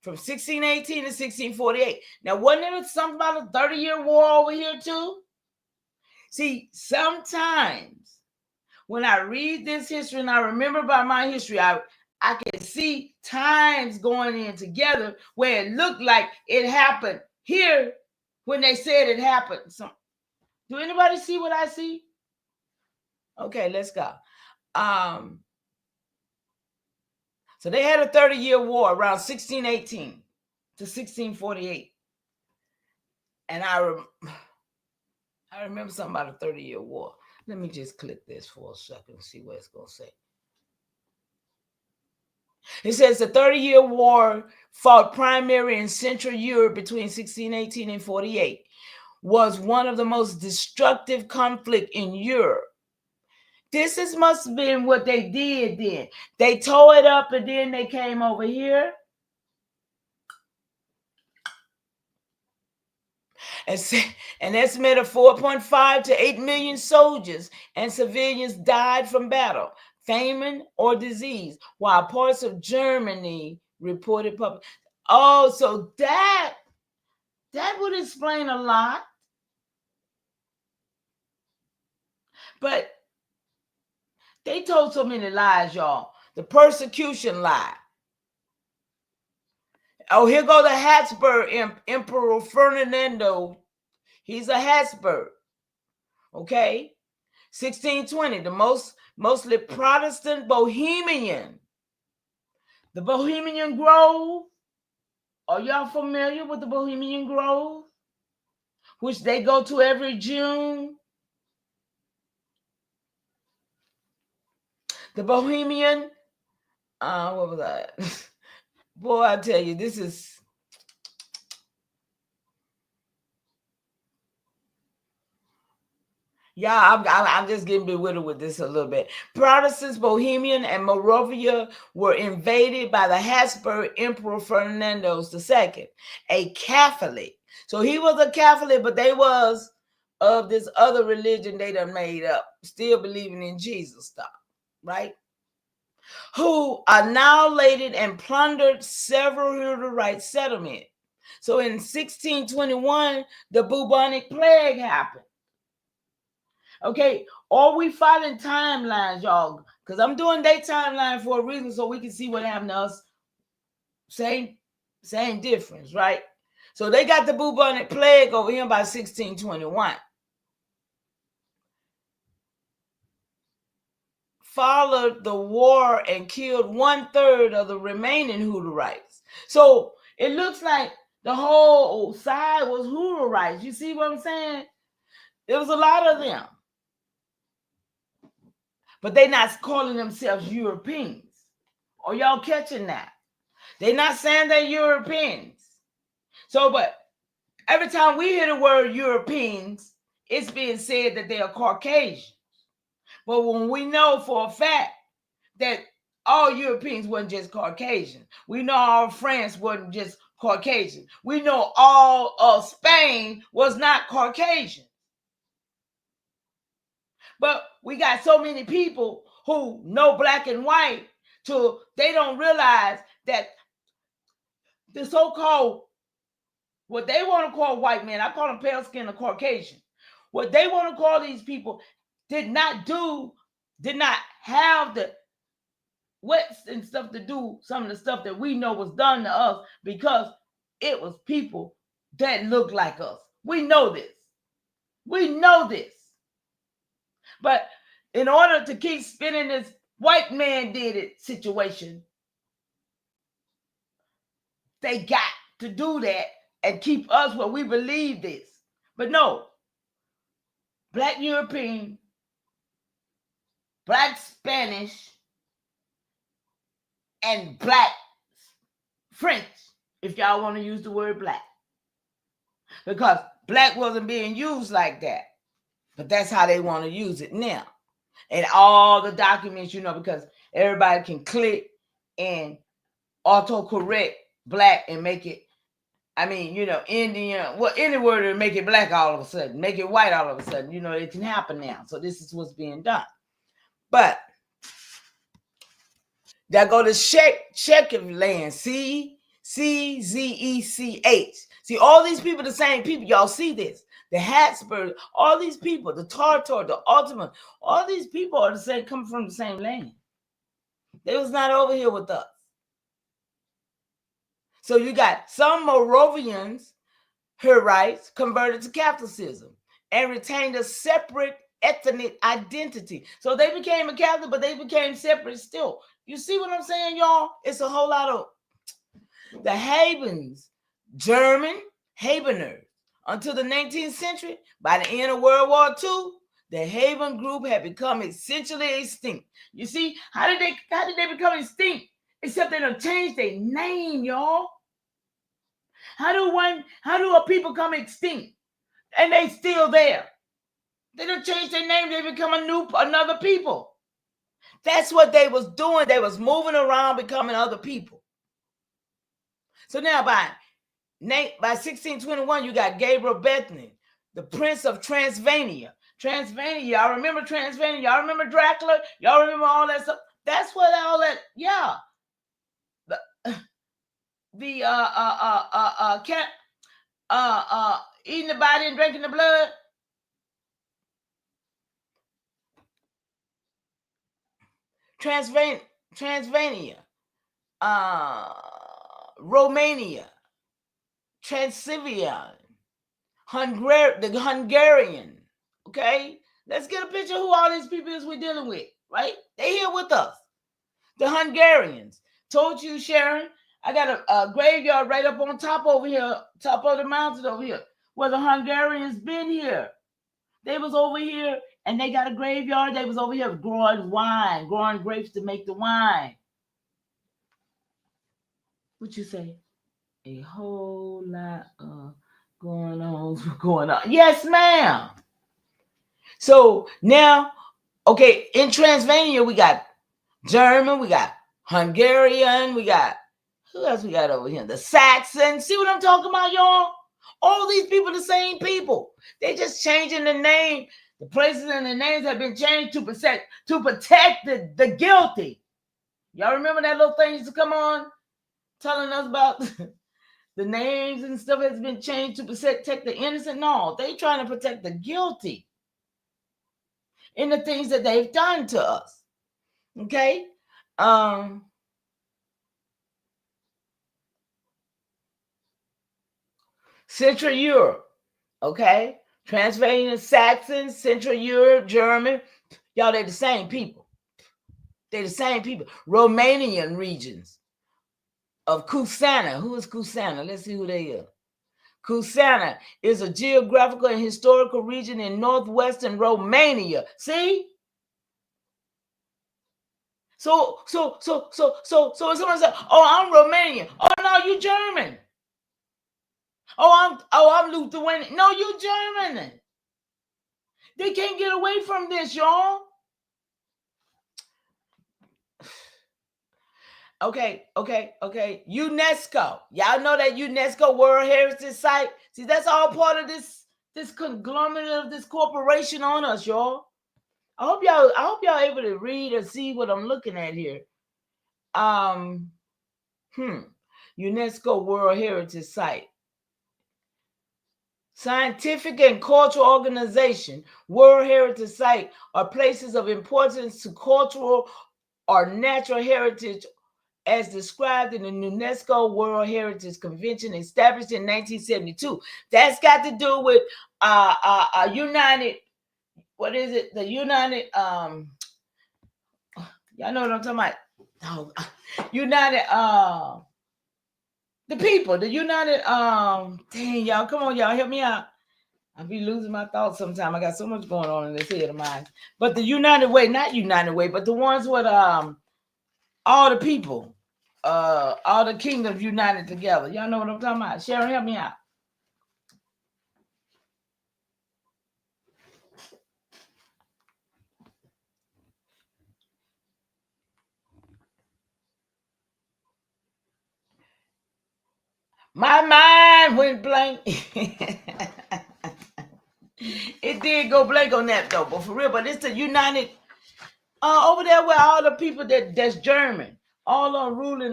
from 1618 to 1648. Now, wasn't there something about a 30-year war over here too? See, sometimes when I read this history and I remember about my history, I can see times going in together where it looked like it happened here when they said it happened. So, do anybody see what I see? Okay, let's go. So they had a 30-year war around 1618 to 1648. And I remember something about a 30-year war. Let me just click this for a second and see what it's going to say. It says the 30-year war fought primarily in Central Europe between 1618 and 48 was one of the most destructive conflict in Europe. This must have been what they did then. They tore it up and then they came over here. An estimated 4.5 to 8 million soldiers and civilians died from battle, famine, or disease, while parts of Germany reported public. Oh, so that would explain a lot. But they told so many lies, y'all. The persecution lie. Oh, here go the Habsburg Emperor Ferdinando. He's a Habsburg. Okay. 1620, the mostly Protestant Bohemian. The Bohemian Grove. Are y'all familiar with the Bohemian Grove? Which they go to every June. The Bohemian, what was that? Boy, I tell you, this is. Yeah, I'm just getting bewildered with this a little bit. Protestants, Bohemian, and Moravia were invaded by the Habsburg Emperor Ferdinando II, a Catholic. So he was a Catholic, but they was of this other religion they done made up, still believing in Jesus stuff, right? Who annihilated and plundered several Hutterite settlements. So in 1621, the bubonic plague happened. Okay, are we following timelines, y'all? Because I'm doing their timeline for a reason, so we can see what happened to us. Same difference, right? So they got the bubonic plague over here by 1621. Followed the war and killed 1/3 of the remaining Hutterites. So it looks like the whole side was Hutterites. You see what I'm saying? There was a lot of them. But they're not calling themselves Europeans. Are y'all catching that? They're not saying they're Europeans. So, but every time we hear the word Europeans, it's being said that they are Caucasians. But when we know for a fact that all Europeans wasn't just Caucasian, we know all France wasn't just Caucasian, we know all of Spain was not Caucasian. But we got so many people who know black and white till they don't realize that the so-called, what they want to call white men, I call them pale skin or Caucasian. What they want to call these people did not have the wits and stuff to do some of the stuff that we know was done to us, because it was people that looked like us. We know this. We know this. But in order to keep spinning this white man did it situation, they got to do that and keep us where we believe this. But no, black European, black Spanish, and black French, if y'all want to use the word black. Because black wasn't being used like that. But that's how they want to use it now. And all the documents, because everybody can click and autocorrect black and make it, Indian, any word to make it black all of a sudden, make it white all of a sudden. It can happen now. So this is what's being done. But there go to Czech land, CZECH. See, all these people, the same people. Y'all see this. The Habsburg, all these people, the Tartar, the Ottoman, all these people are the same, come from the same land. They was not over here with us. So you got some Moravians, Hutterites, converted to Catholicism and retained a separate ethnic identity. So they became a Catholic, but they became separate still. You see what I'm saying, y'all? It's a whole lot of the Havens, German Haveners. Until the 19th century, by the end of World War II, the Haven group had become essentially extinct. You see, how did they become extinct? Except they done changed their name, y'all. How do a people come extinct and they still there? They done changed their name. They become another people. That's what they was doing. They was moving around, becoming other people. So now by 1621, you got Gabriel Bethany, the Prince of Transylvania. Transylvania, y'all remember Transylvania? Y'all remember Dracula? Y'all remember all that stuff? That's what all that, yeah. The cat eating the body and drinking the blood. Transylvania. Romania, Transylvania, the Hungarian. Okay, let's get a picture of who all these people is we're dealing with. Right, they here with us. The Hungarians. Told you, Sharon. I got a graveyard right up on top over here, top of the mountain over here, where the Hungarians been here. They was over here and they got a graveyard. They was over here growing wine, growing grapes to make the wine. What you say? A whole lot of going on, going on. Yes, ma'am. So now, okay, in Transylvania, we got German, we got Hungarian, we got, who else we got over here? The Saxons. See what I'm talking about, y'all? All these people, the same people. They just changing the name. The places and the names have been changed to protect the guilty. Y'all remember that little thing used to come on telling us about the names and stuff has been changed to protect the innocent? No, they trying to protect the guilty in the things that they've done to us. Okay? Central Europe, okay? Transylvanian, Saxons, Central Europe, German. Y'all, they're the same people. They're the same people. Romanian regions of Kusana. Who is Kusana? Let's see who they are. Kusana is a geographical and historical region in northwestern Romania. See? So if someone says, "Oh, I'm Romanian." Oh no, you German. Oh, I'm Lithuanian. No, you German. They can't get away from this, y'all. Okay. UNESCO. Y'all know that UNESCO World Heritage Site? See, that's all part of this conglomerate of this corporation on us, y'all. I hope y'all able to read or see what I'm looking at here. UNESCO World Heritage Site. Scientific and cultural organization, World Heritage Site are places of importance to cultural or natural heritage as described in the UNESCO World Heritage Convention established in 1972. That's got to do with United, what is it? The United, y'all know what I'm talking about? Oh, United, the people, the United, dang, y'all, come on, y'all, help me out. I'll be losing my thoughts sometime. I got so much going on in this head of mine. But the United Way, not United Way, but the ones with all the people, all the kingdoms united together. Y'all know what I'm talking about. Sharon, help me out. My mind went blank. It did go blank on that though, but for real. But it's the United over there where all the people that's German, all on ruling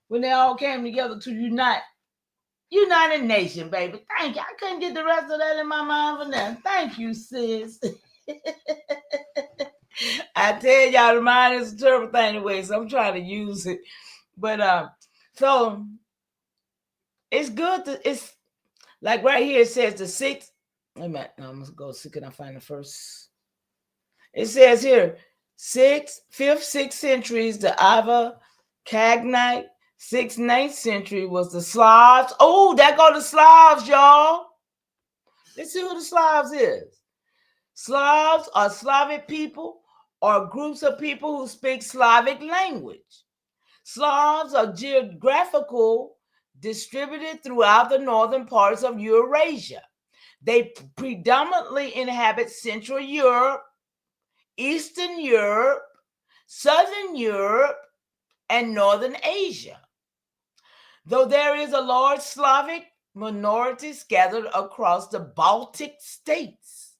when they all came together to United Nation, baby. Thank you. I couldn't get the rest of that in my mind for now. Thank you, sis. I tell y'all, the mind is a terrible thing anyway, so I'm trying to use it. But so it's good to, it's like right here it says the sixth. Wait a minute, I'm gonna go see, can I find the first? It says here, 5th, 6th centuries, the Ava Cagnite, 6th, 9th century was the Slavs. Oh, that go the Slavs, y'all. Let's see who the Slavs is. Slavs are Slavic people or groups of people who speak Slavic language. Slavs are geographical distributed throughout the northern parts of Eurasia. They predominantly inhabit Central Europe, Eastern Europe, Southern Europe, and Northern Asia. Though there is a large Slavic minority scattered across the Baltic states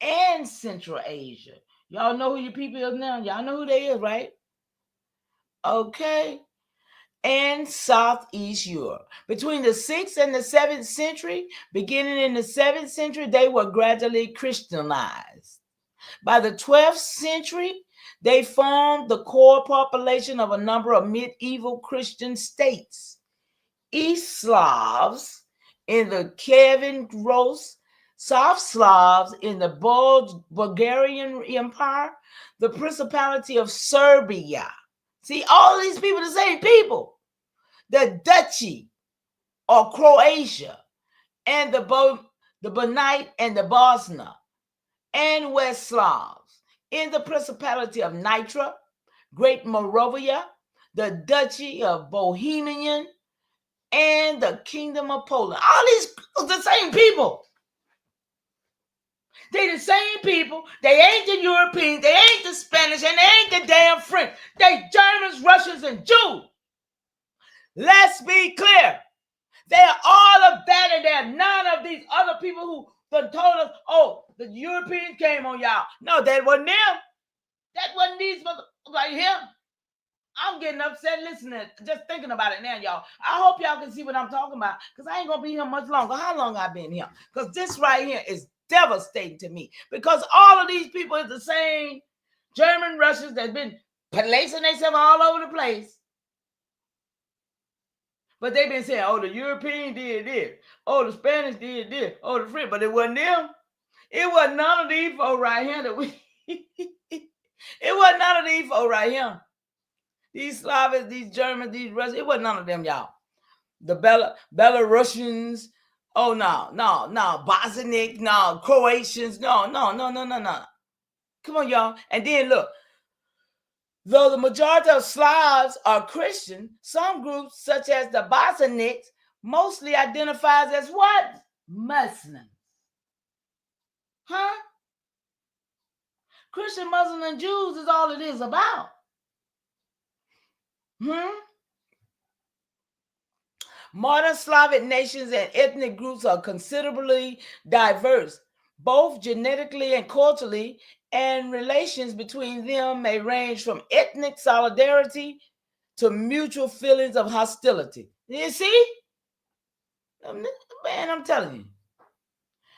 and Central Asia. Y'all know who your people is now? Y'all know who they is, right? Okay. And Southeast Europe. Between the 6th and the 7th century, beginning in the 7th century, they were gradually Christianized. By the 12th century, they formed the core population of a number of medieval Christian states, East Slavs in the Kievan Rus, South Slavs in the Bulgarian Empire, the Principality of Serbia. See, all these people, the same people. The Duchy or Croatia and the Bonite and the Bosna and West Slavs in the Principality of Nitra, Great Moravia, the Duchy of Bohemian, and the Kingdom of Poland. All these the same people. They the same people. They ain't the Europeans. They ain't the Spanish, and they ain't the damn French. They Germans, Russians, and Jews. Let's be clear. They are all of that, and there are none of these other people who told us, oh, the Europeans came on y'all. No, that wasn't them. That wasn't these motherfuckers right here. I'm getting upset listening, just thinking about it now, y'all. I hope y'all can see what I'm talking about, because I ain't going to be here much longer. How long I been here? Because this right here is devastating to me, because all of these people is the same German Russians that's been placing themselves all over the place. But they've been saying, oh, the European did this. Oh, the Spanish did this. Oh, the French. But it wasn't them. It wasn't none of these folks right here that we... It wasn't none of these folks right here. These Slavs, these Germans, these Russians, it wasn't none of them, y'all. The Belarusians, oh, no, Bosniak, no, Croatians, no. Come on, y'all. And then look, though the majority of Slavs are Christian, some groups, such as the Bosniaks, mostly identifies as what? Muslims. Huh? Christian, Muslim, and Jews is all it is about. Modern Slavic nations and ethnic groups are considerably diverse, both genetically and culturally, and relations between them may range from ethnic solidarity to mutual feelings of hostility. You see? Man, I'm telling you.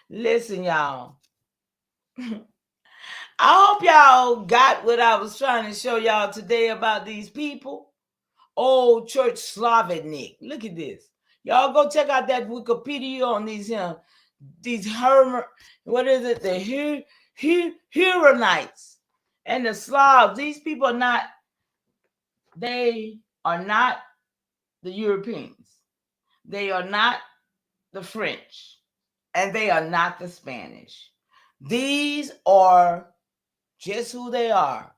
Listen, y'all. I hope y'all got what I was trying to show y'all today about these people. Old Church Slavonic. Look at this. Y'all go check out that Wikipedia on these what is it? The Huronites and the Slavs. These people are not the Europeans. They are not the French. And they are not the Spanish. These are just who they are.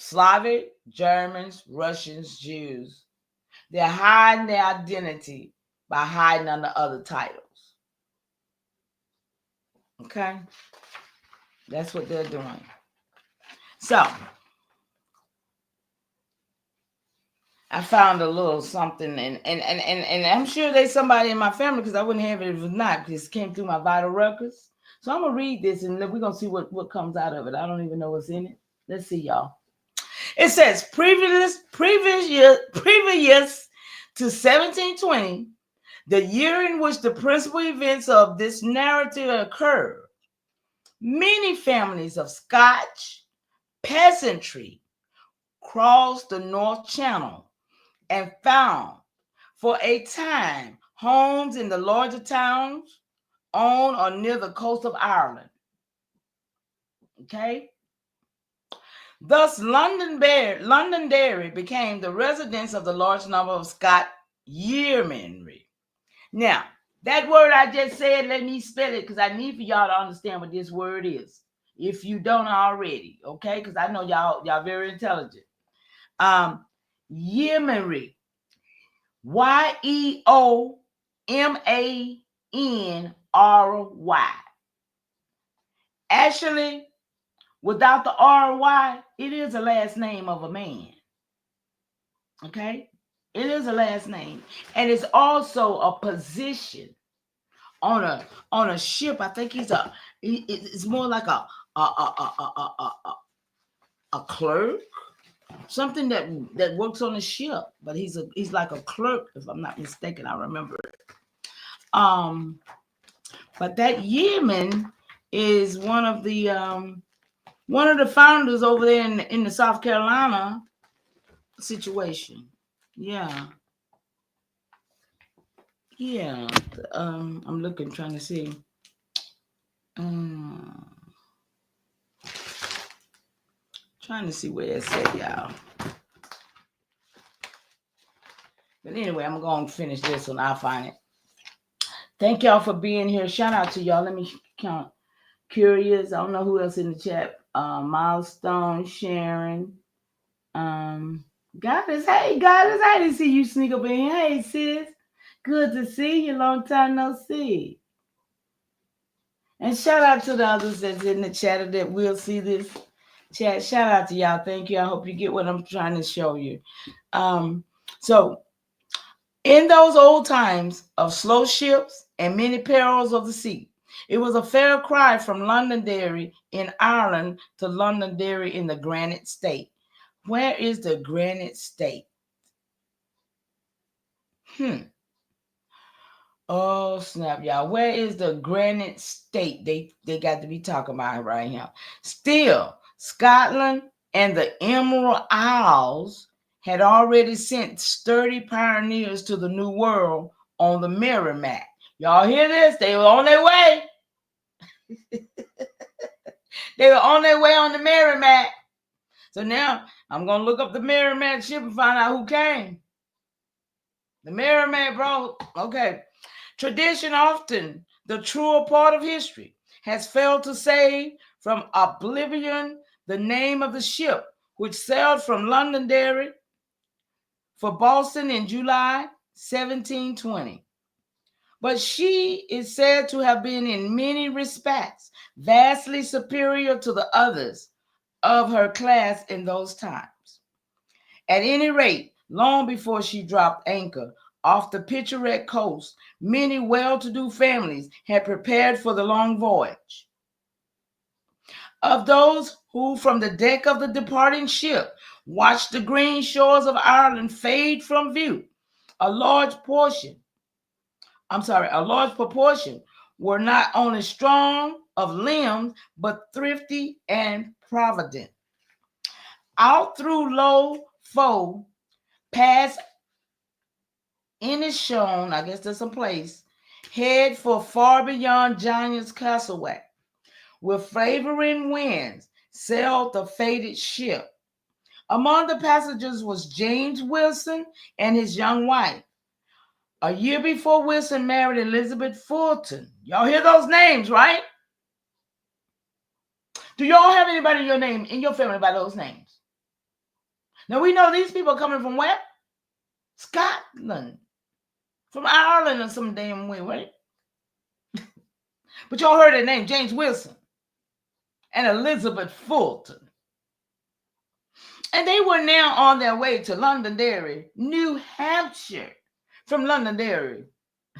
Slavic, Germans, Russians, Jews. They're hiding their identity by hiding under other titles. Okay? That's what they're doing. So, I found a little something, and I'm sure there's somebody in my family, because I wouldn't have it if it was not, because it came through my vital records. So I'm going to read this, and we're going to see what comes out of it. I don't even know what's in it. Let's see, y'all. It says, previous to 1720, the year in which the principal events of this narrative occurred, many families of Scotch peasantry crossed the North Channel and found for a time homes in the larger towns on or near the coast of Ireland. Okay? Thus, Londonderry became the residence of the large number of Scotch yeomanry. Now, that word I just said, let me spell it, because I need for y'all to understand what this word is, if you don't already, okay? Because I know y'all very intelligent. Yeomanry, YEOMANRY. Actually, without the RY, it is a last name of a man. Okay? It is a last name. And it's also a position on a ship. I think it's more like a clerk, something that works on a ship, but he's like a clerk, if I'm not mistaken. I remember it. But that yeoman is one of the founders over there in the South Carolina situation. Yeah. Yeah. I'm looking, trying to see. Um, trying to see where it's at, y'all. But anyway, I'm going to finish this one. I'll find it. Thank y'all for being here. Shout out to y'all. Let me count. Curious. I don't know who else in the chat. Milestone, Sharon. Goddess. Hey, Goddess. I didn't see you sneak up in here. Hey, sis. Good to see you. Long time no see. And shout out to the others that's in the chat that will see this chat. Shout out to y'all. Thank you. I hope you get what I'm trying to show you. So in those old times of slow ships and many perils of the sea, it was a fair cry from Londonderry in Ireland to Londonderry in the Granite State. Where is the Granite State? Oh snap, y'all. Where is the Granite State? They got to be talking about it right here. Still, Scotland and the Emerald Isles had already sent sturdy pioneers to the New World on the Merrimack. Y'all hear this? They were on their way. They were on their way on the Merrimack. So now I'm going to look up the Merrimack ship and find out who came. The Merrimack, bro. Okay. Tradition, often the truer part of history, has failed to save from oblivion the name of the ship which sailed from Londonderry for Boston in July 1720. But she is said to have been in many respects vastly superior to the others of her class in those times. At any rate, long before she dropped anchor off the picturesque coast, many well-to-do families had prepared for the long voyage. Of those who from the deck of the departing ship watched the green shores of Ireland fade from view, a large proportion were not only strong of limbs, but thrifty and provident. Out through Low Foe, past Inishowen, I guess there's some place, head for far beyond Giant's Castlewack. With favoring winds, sailed the fated ship. Among the passengers was James Wilson and his young wife. A year before Wilson married Elizabeth Fulton. Y'all hear those names, right? Do y'all have anybody in your family by those names? Now we know these people are coming from where? Scotland. From Ireland or some damn way, right? But y'all heard their name, James Wilson and Elizabeth Fulton. And they were now on their way to Londonderry, New Hampshire. From Londonderry.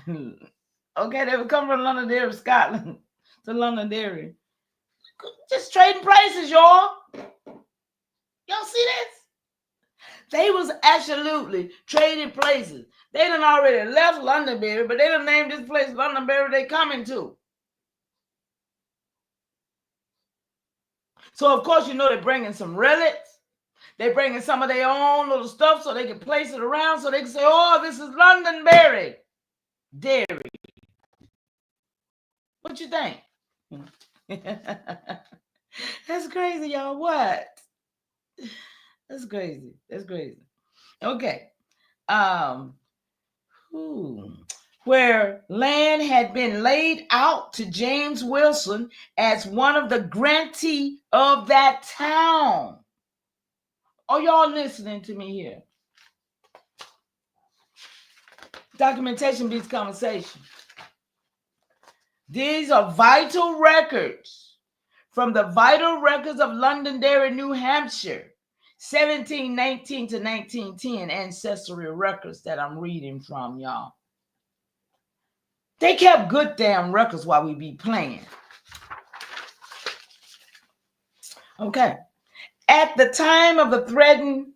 Okay, they would come from Londonderry, Scotland to Londonderry. Just trading prices, y'all. Y'all see this? They was absolutely trading places. They done already left Londonderry, but they done named this place Londonderry they coming to. So, of course, you know they're bringing some relics. They're bringing some of their own little stuff so they can place it around so they can say, oh, this is Londonderry Dairy. What you think? That's crazy, y'all. What? That's crazy. That's crazy. Okay. Where land had been laid out to James Wilson as one of the grantee of that town. Are y'all listening to me here? Documentation beats conversation. These are vital records from the Vital Records of Londonderry, New Hampshire, 1719 to 1910 ancestry records that I'm reading from, y'all. They kept good damn records while we be playing. Okay. At the time of the threatened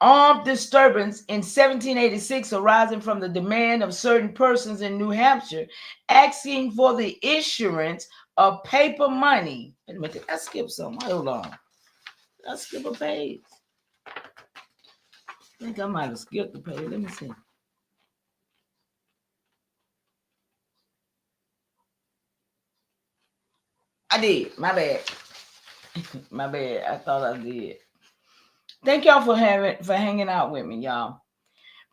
armed disturbance in 1786 arising from the demand of certain persons in New Hampshire asking for the issuance of paper money. Wait a minute, did I skip something? Hold on. Did I skip a page? I think I might have skipped the page. Let me see. I did. My bad. My bad. I thought I did. Thank y'all for hanging out with me, y'all.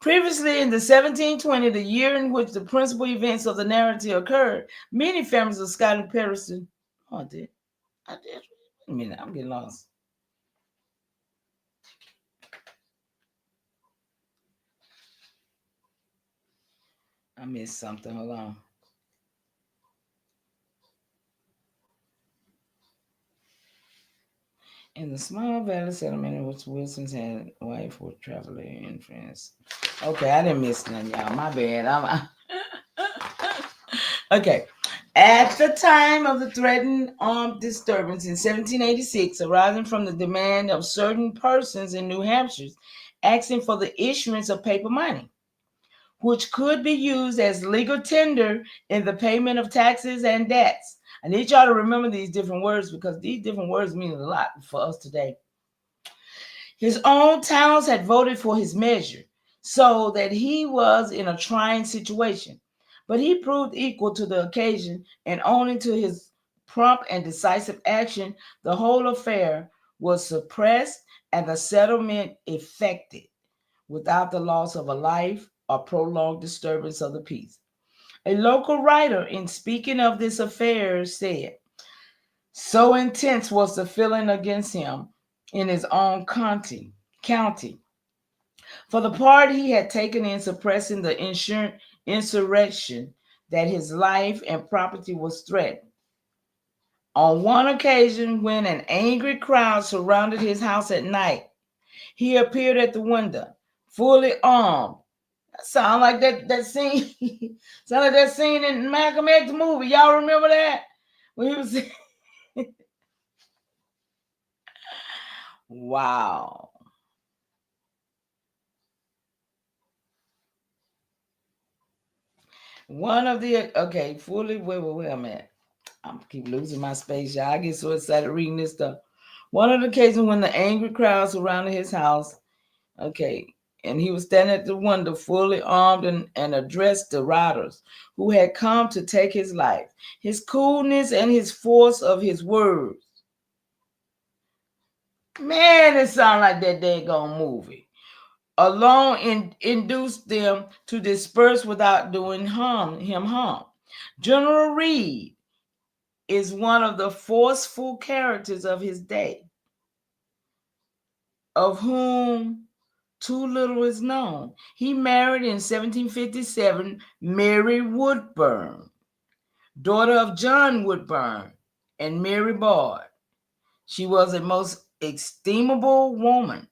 Previously, in the 1720, the year in which the principal events of the narrative occurred, many families of Scotland perished. Oh, I did. I did. Wait a minute. I'm getting lost. I missed something. Hold on. In the small valley settlement in which Wilson's had a wife or traveler in France. Okay, I didn't miss none, y'all. My bad. Okay. At the time of the threatened armed disturbance in 1786, arising from the demand of certain persons in New Hampshire asking for the issuance of paper money, which could be used as legal tender in the payment of taxes and debts. I need y'all to remember these different words because these different words mean a lot for us today. His own towns had voted for his measure, so that he was in a trying situation. But he proved equal to the occasion, and owing to his prompt and decisive action, the whole affair was suppressed and the settlement effected without the loss of a life or prolonged disturbance of the peace. A local writer, in speaking of this affair, said, so intense was the feeling against him in his own county for the part he had taken in suppressing the insurrection that his life and property was threatened. On one occasion, when an angry crowd surrounded his house at night, he appeared at the window, fully armed. That sound like that scene. Sound like that scene in Malcolm X movie. Y'all remember that? When he was wow. One of the okay, fully where I'm at. I'm keep losing my space, y'all. I get so excited reading this stuff. One of the occasions when the angry crowd surrounded his house, okay, and he was standing at the window fully armed and addressed the riders who had come to take his life. His coolness and his force of his words. Man, it sounds like that daggone movie. Alone induced them to disperse without doing him harm. General Reed is one of the forceful characters of his day, of whom too little is known. He married in 1757 Mary Woodburn, daughter of John Woodburn and Mary Bard. She was a most estimable woman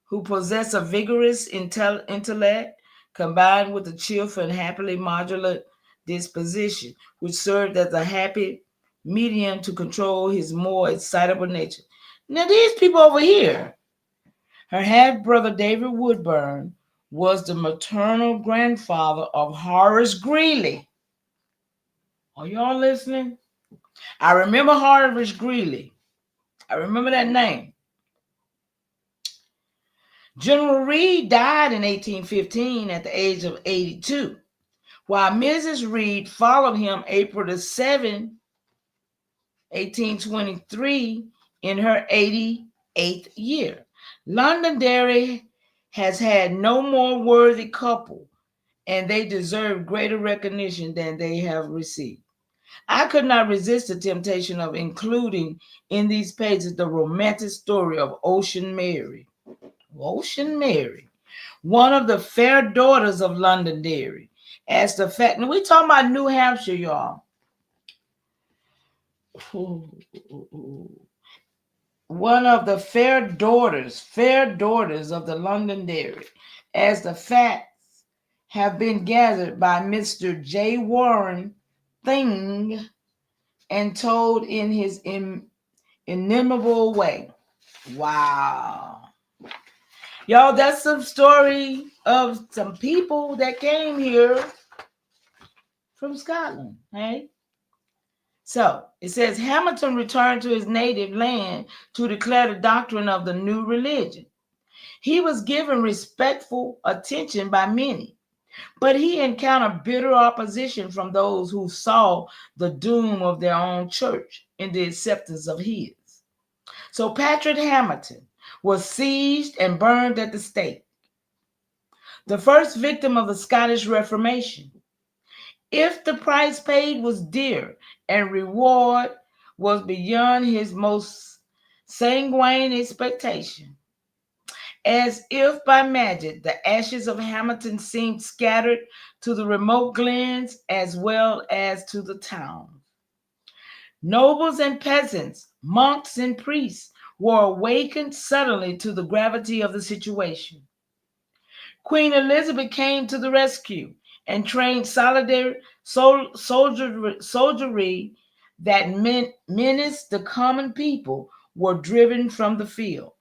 who possessed a vigorous intellect combined with a cheerful and happily modular disposition, which served as a happy medium to control his more excitable nature. Now, these people over here, her half brother David Woodburn was the maternal grandfather of Horace Greeley. Are y'all listening? I remember Horace Greeley. I remember that name. General Reed died in 1815 at the age of 82, while Mrs. Reed followed him April the 7th, 1823, in her 88th year. Londonderry has had no more worthy couple, and they deserve greater recognition than they have received. I could not resist the temptation of including in these pages the romantic story of Ocean Mary. Ocean Mary, one of the fair daughters of Londonderry. As the fact, and we talking about New Hampshire, y'all. One of the fair daughters of the Londonderry, as the facts have been gathered by Mr. J. Warren Thing and told in his inimitable way. Wow. Y'all, that's some story of some people that came here from Scotland, hey? So it says Hamilton returned to his native land to declare the doctrine of the new religion. He was given respectful attention by many. But he encountered bitter opposition from those who saw the doom of their own church in the acceptance of his. So Patrick Hamilton was seized and burned at the stake, the first victim of the Scottish Reformation. If the price paid was dear and reward was beyond his most sanguine expectation, as if by magic, the ashes of Hamilton seemed scattered to the remote glens as well as to the town. Nobles and peasants, monks and priests were awakened suddenly to the gravity of the situation. Queen Elizabeth came to the rescue and trained soldiery that menaced the common people were driven from the field.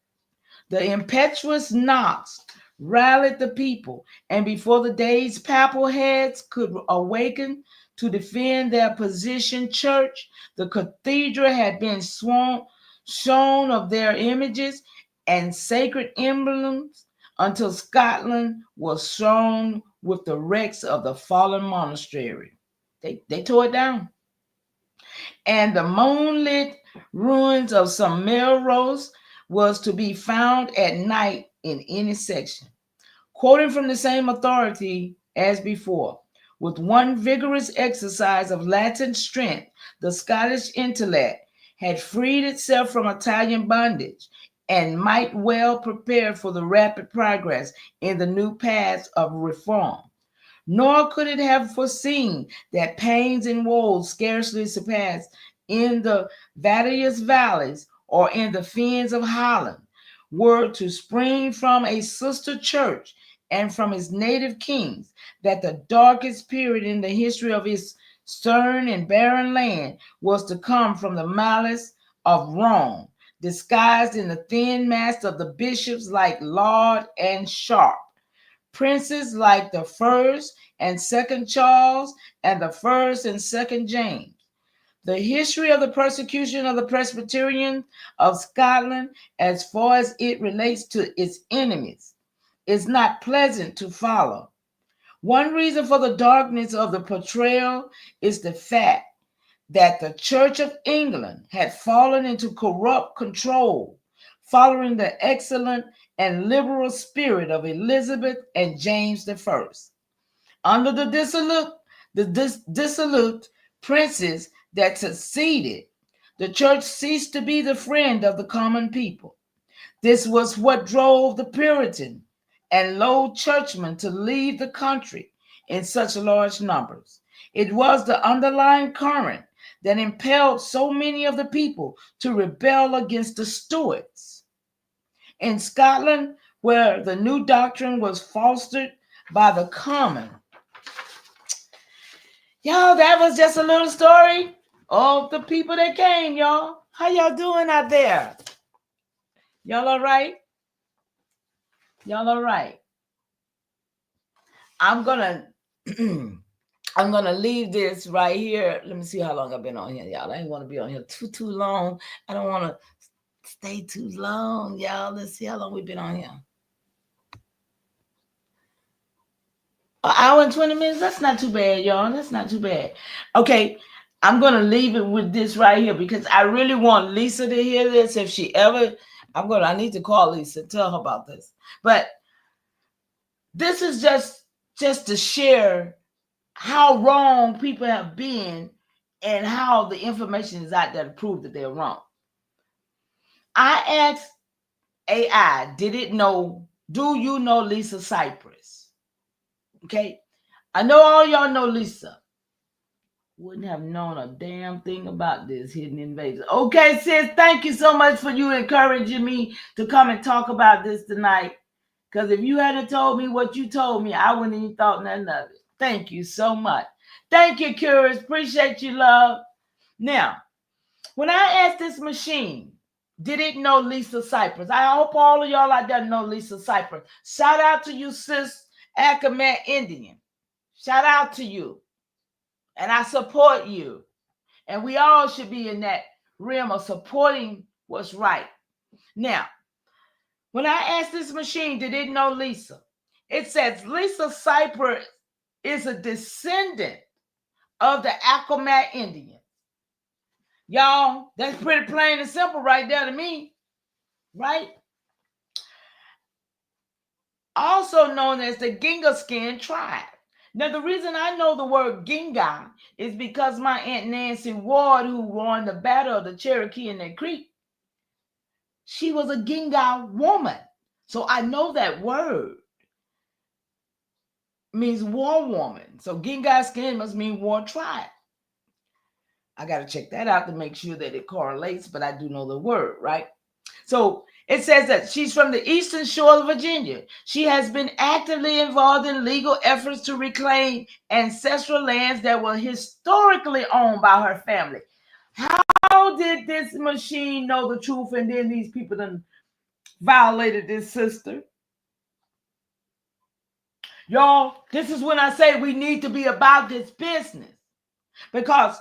The impetuous Knox rallied the people, and before the day's papal heads could awaken to defend their position church, the cathedral had been shown of their images and sacred emblems until Scotland was shown with the wrecks of the fallen monastery. They tore it down. And the moonlit ruins of some Melrose was to be found at night in any section. Quoting from the same authority as before, with one vigorous exercise of Latin strength, the Scottish intellect had freed itself from Italian bondage and might well prepare for the rapid progress in the new paths of reform. Nor could it have foreseen that pains and woes scarcely surpassed in the various valleys or in the fens of Holland were to spring from a sister church and from his native kings, that the darkest period in the history of his stern and barren land was to come from the malice of Rome, disguised in the thin mask of the bishops like Laud and Sharp, princes like the first and second Charles and the first and second James. The history of the persecution of the Presbyterians of Scotland, as far as it relates to its enemies, is not pleasant to follow. One reason for the darkness of the portrayal is the fact that the Church of England had fallen into corrupt control following the excellent and liberal spirit of Elizabeth and James I. Under the dissolute princes that succeeded, the church ceased to be the friend of the common people. This was what drove the Puritan and Low Churchmen to leave the country in such large numbers. It was the underlying current that impelled so many of the people to rebel against the Stuarts. In Scotland, where the new doctrine was fostered by the common. Y'all, that was just a little story of the people that came, y'all. How y'all doing out there? Y'all all right? Y'all all right? I'm gonna I'm gonna leave this right here. Let me see how long I've been on here, y'all. I ain't want to be on here too long. I don't want to stay too long, y'all. Let's see how long we've been on here. An hour and 20 minutes. That's not too bad, y'all. That's not too bad. Okay, I'm gonna leave it with this right here because I really want Lisa to hear this. If she ever, I need to call Lisa, tell her about this. But this is just to share how wrong people have been and how the information is out there to prove that they're wrong. I asked AI, do you know Lisa Cypress? Okay. I know all y'all know Lisa. Wouldn't have known a damn thing about this hidden invasion. Okay, sis, thank you so much for you encouraging me to come and talk about this tonight. Because if you hadn't told me what you told me, I wouldn't even thought nothing of it. Thank you so much. Thank you, Curious. Appreciate you, love. Now, when I asked this machine, did it know Lisa Cypress? I hope all of y'all out there know Lisa Cypress. Shout out to you, sis, Accomack Indian. Shout out to you. And I support you. And we all should be in that realm of supporting what's right. Now, when I asked this machine, did it know Lisa? It says Lisa Cypress is a descendant of the Accomack Indians. Y'all, that's pretty plain and simple right there to me, right? Also known as the Gingaskin tribe. Now, the reason I know the word Ginga is because my Aunt Nancy Ward, who won the Battle of the Cherokee in the Creek, she was a Ginga woman. So I know that word means war woman. So Ginga skin must mean war tribe. I got to check that out to make sure that it correlates, but I do know the word, right? So it says that she's from the eastern shore of Virginia. She has been actively involved in legal efforts to reclaim ancestral lands that were historically owned by her family. How did this machine know the truth and then these people done violated this sister? Y'all, this is when I say we need to be about this business, because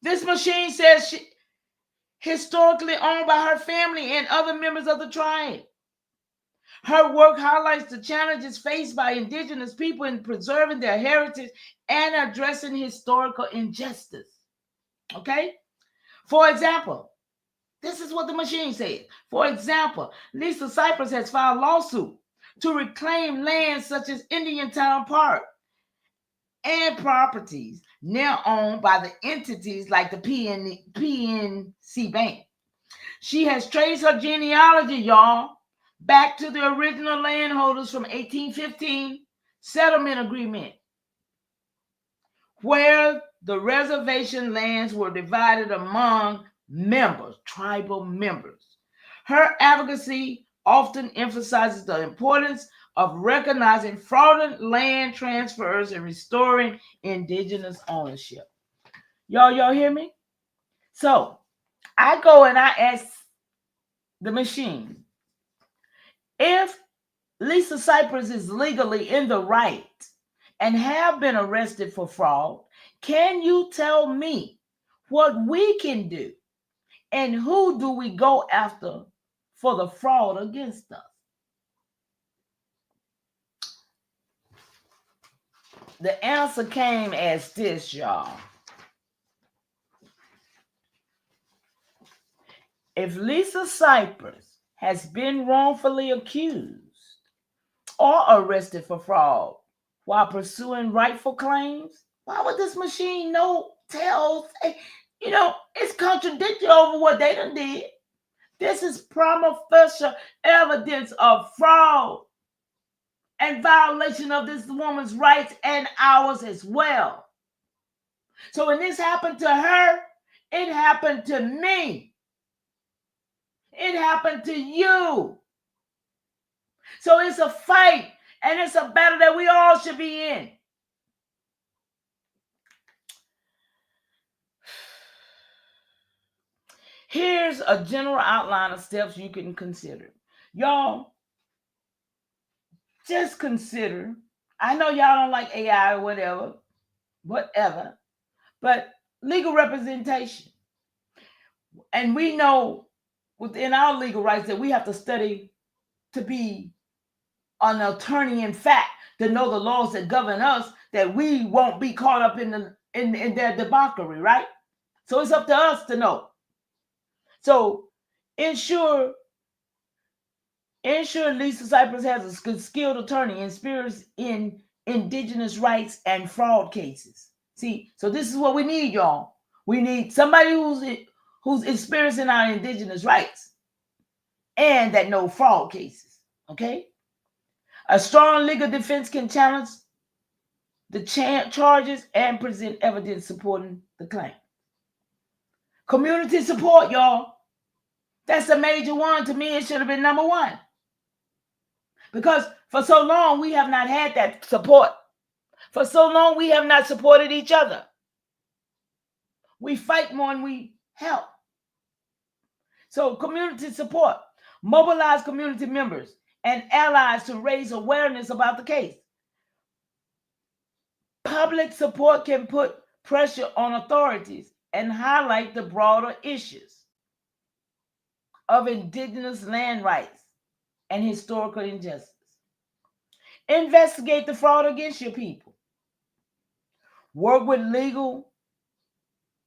this machine says she historically owned by her family and other members of the tribe. Her work highlights the challenges faced by indigenous people in preserving their heritage and addressing historical injustice. Okay? For example, this is what the machine says. For example, Lisa Cypress has filed a lawsuit to reclaim lands such as Indiantown Park and properties now owned by the entities like the PNC Bank. She has traced her genealogy, y'all, back to the original landholders from 1815 settlement agreement, where the reservation lands were divided among members, tribal members. Her advocacy often emphasizes the importance of recognizing fraudulent land transfers and restoring indigenous ownership. Y'all hear me? So I go and I ask the machine, if Lisa Cypress is legally in the right and have been arrested for fraud, can you tell me what we can do and who do we go after for the fraud against us? The answer came as this, y'all. If Lisa Cypress has been wrongfully accused or arrested for fraud while pursuing rightful claims, why would this machine tell? It's contradictory over what they done did. This is prima facie evidence of fraud and violation of this woman's rights and ours as well. So when this happened to her, it happened to me. It happened to you. So it's a fight and it's a battle that we all should be in. Here's a general outline of steps you can consider. Y'all, just consider. I know y'all don't like AI or whatever, but legal representation. And we know within our legal rights that we have to study to be an attorney in fact, to know the laws that govern us, that we won't be caught up in their debauchery, right? So it's up to us to know. So ensure Lisa Cypress has a skilled attorney experienced in indigenous rights and fraud cases. See, so this is what we need, y'all. We need somebody who's experienced in our indigenous rights and that know fraud cases. Okay? A strong legal defense can challenge the charges and present evidence supporting the claim. Community support, y'all. That's a major one. To me, it should have been number one. Because for so long, we have not had that support. For so long, we have not supported each other. We fight more than we help. So community support. Mobilize community members and allies to raise awareness about the case. Public support can put pressure on authorities and highlight the broader issues of indigenous land rights and historical injustice. Investigate the fraud against your people. Work with legal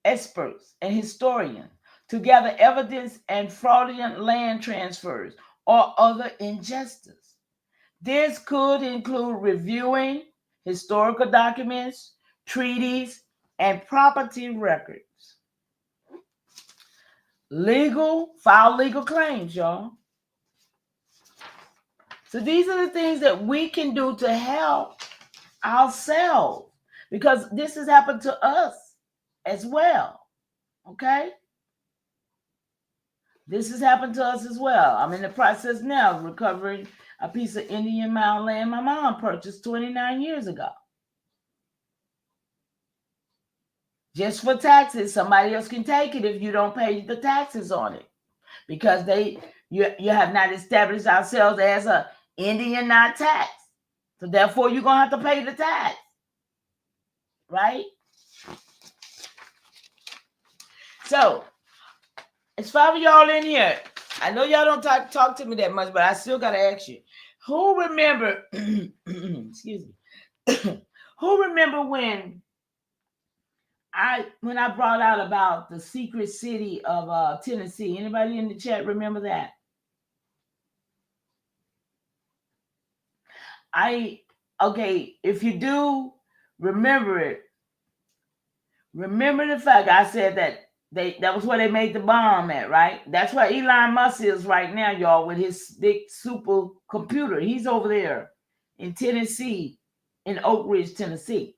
experts and historians to gather evidence and fraudulent land transfers or other injustice. This could include reviewing historical documents, treaties, and property records. File legal claims, y'all. So these are the things that we can do to help ourselves because this has happened to us as well. Okay? This has happened to us as well. I'm in the process now of recovering a piece of Indian Mound land my mom purchased 29 years ago. Just for taxes, somebody else can take it if you don't pay the taxes on it. Because you have not established ourselves as a Indian not tax. So therefore you're gonna have to pay the tax. Right? So it's 5 of y'all in here. I know y'all don't talk to me that much, but I still gotta ask you. Who remember excuse me. Who remember when I brought out about the secret city of Tennessee? Anybody in the chat remember that? Okay, if you do remember it, remember the fact I said that was where they made the bomb at, right? That's where Elon Musk is right now, y'all, with his big super computer. He's over there in Tennessee, in Oak Ridge, Tennessee.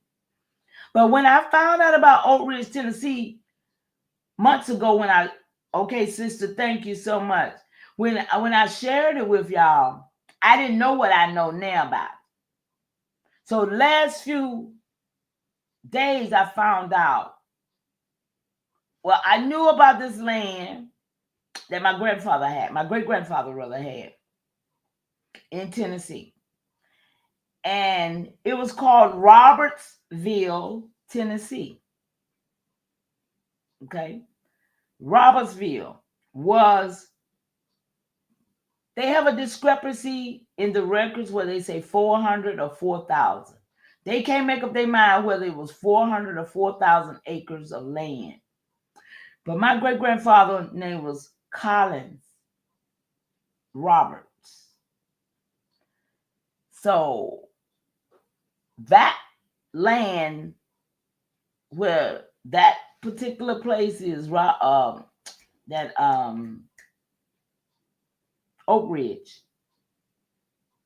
But when I found out about Oak Ridge, Tennessee, months ago, okay, sister, thank you so much. When I shared it with y'all, I didn't know what I know now about it. So the last few days I found out. Well, I knew about this land that my grandfather had, my great-grandfather rather had, in Tennessee. And it was called Robertsville, Tennessee. Okay? Robertsville they have a discrepancy in the records where they say 400 or 4,000. They can't make up their mind whether it was 400 or 4,000 acres of land. But my great-grandfather's name was Collins Roberts. So that land where that particular place is, that Oak Ridge,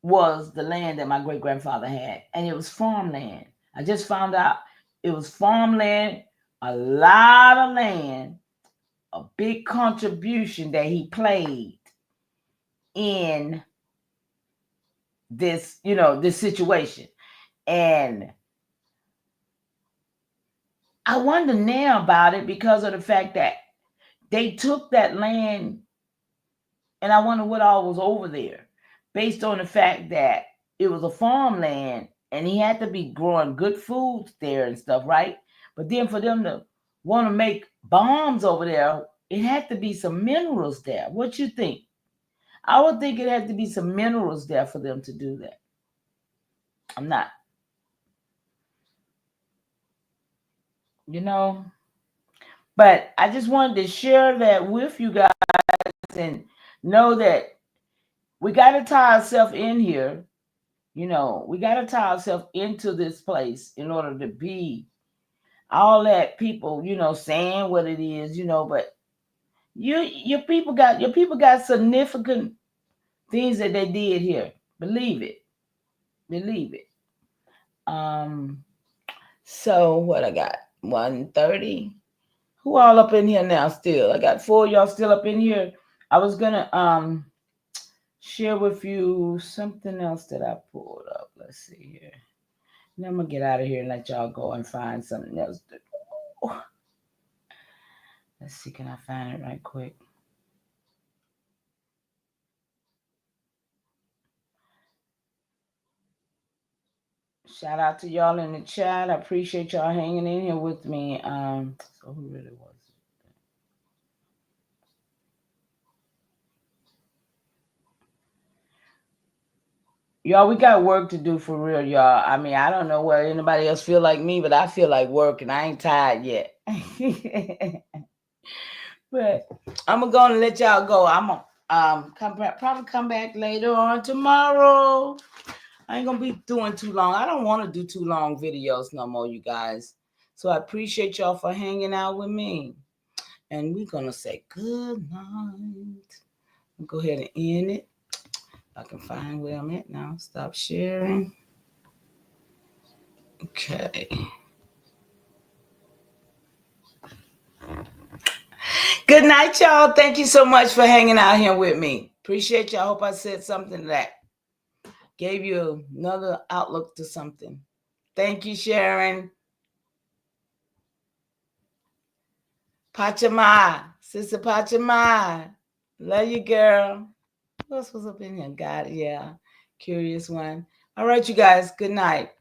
was the land that my great-grandfather had, and it was farmland. I just found out it was farmland, a lot of land, a big contribution that he played in this, this situation. And I wonder now about it because of the fact that they took that land, and I wonder what all was over there based on the fact that it was a farmland and he had to be growing good foods there and stuff, right? But then for them to want to make bombs over there, it had to be some minerals there. What you think? I would think it had to be some minerals there for them to do that. I'm not. But I just wanted to share that with you guys and know that we got to tie ourselves in here. We got to tie ourselves into this place in order to be all that people, saying what it is, but your people got significant things that they did here. Believe it. Believe it. So what I got? 1:30. Who all up in here now still? I got 4 of y'all still up in here. I was gonna share with you something else that I pulled up. Let's see here. Then I'm gonna get out of here and let y'all go and find something else to do. Let's see, can I find it right quick? Shout out to y'all in the chat. I appreciate y'all hanging in here with me. So who really was it? Y'all, we got work to do for real, y'all. I mean, I don't know whether anybody else feel like me, but I feel like working. I ain't tired yet. But I'm gonna let y'all go. I'm gonna come back, probably come back later on tomorrow. I ain't gonna be doing too long. I don't want to do too long videos no more, you guys. So I appreciate y'all for hanging out with me. And we're gonna say good night. I'll go ahead and end it. I can find where I'm at now. Stop sharing. Okay. Good night, y'all. Thank you so much for hanging out here with me. Appreciate y'all. Hope I said something that gave you another outlook to something. Thank you, Sharon. Pachamama, Sister Pachamama. Love you, girl. Who else was up in here? God, yeah. Curious one. All right, you guys. Good night.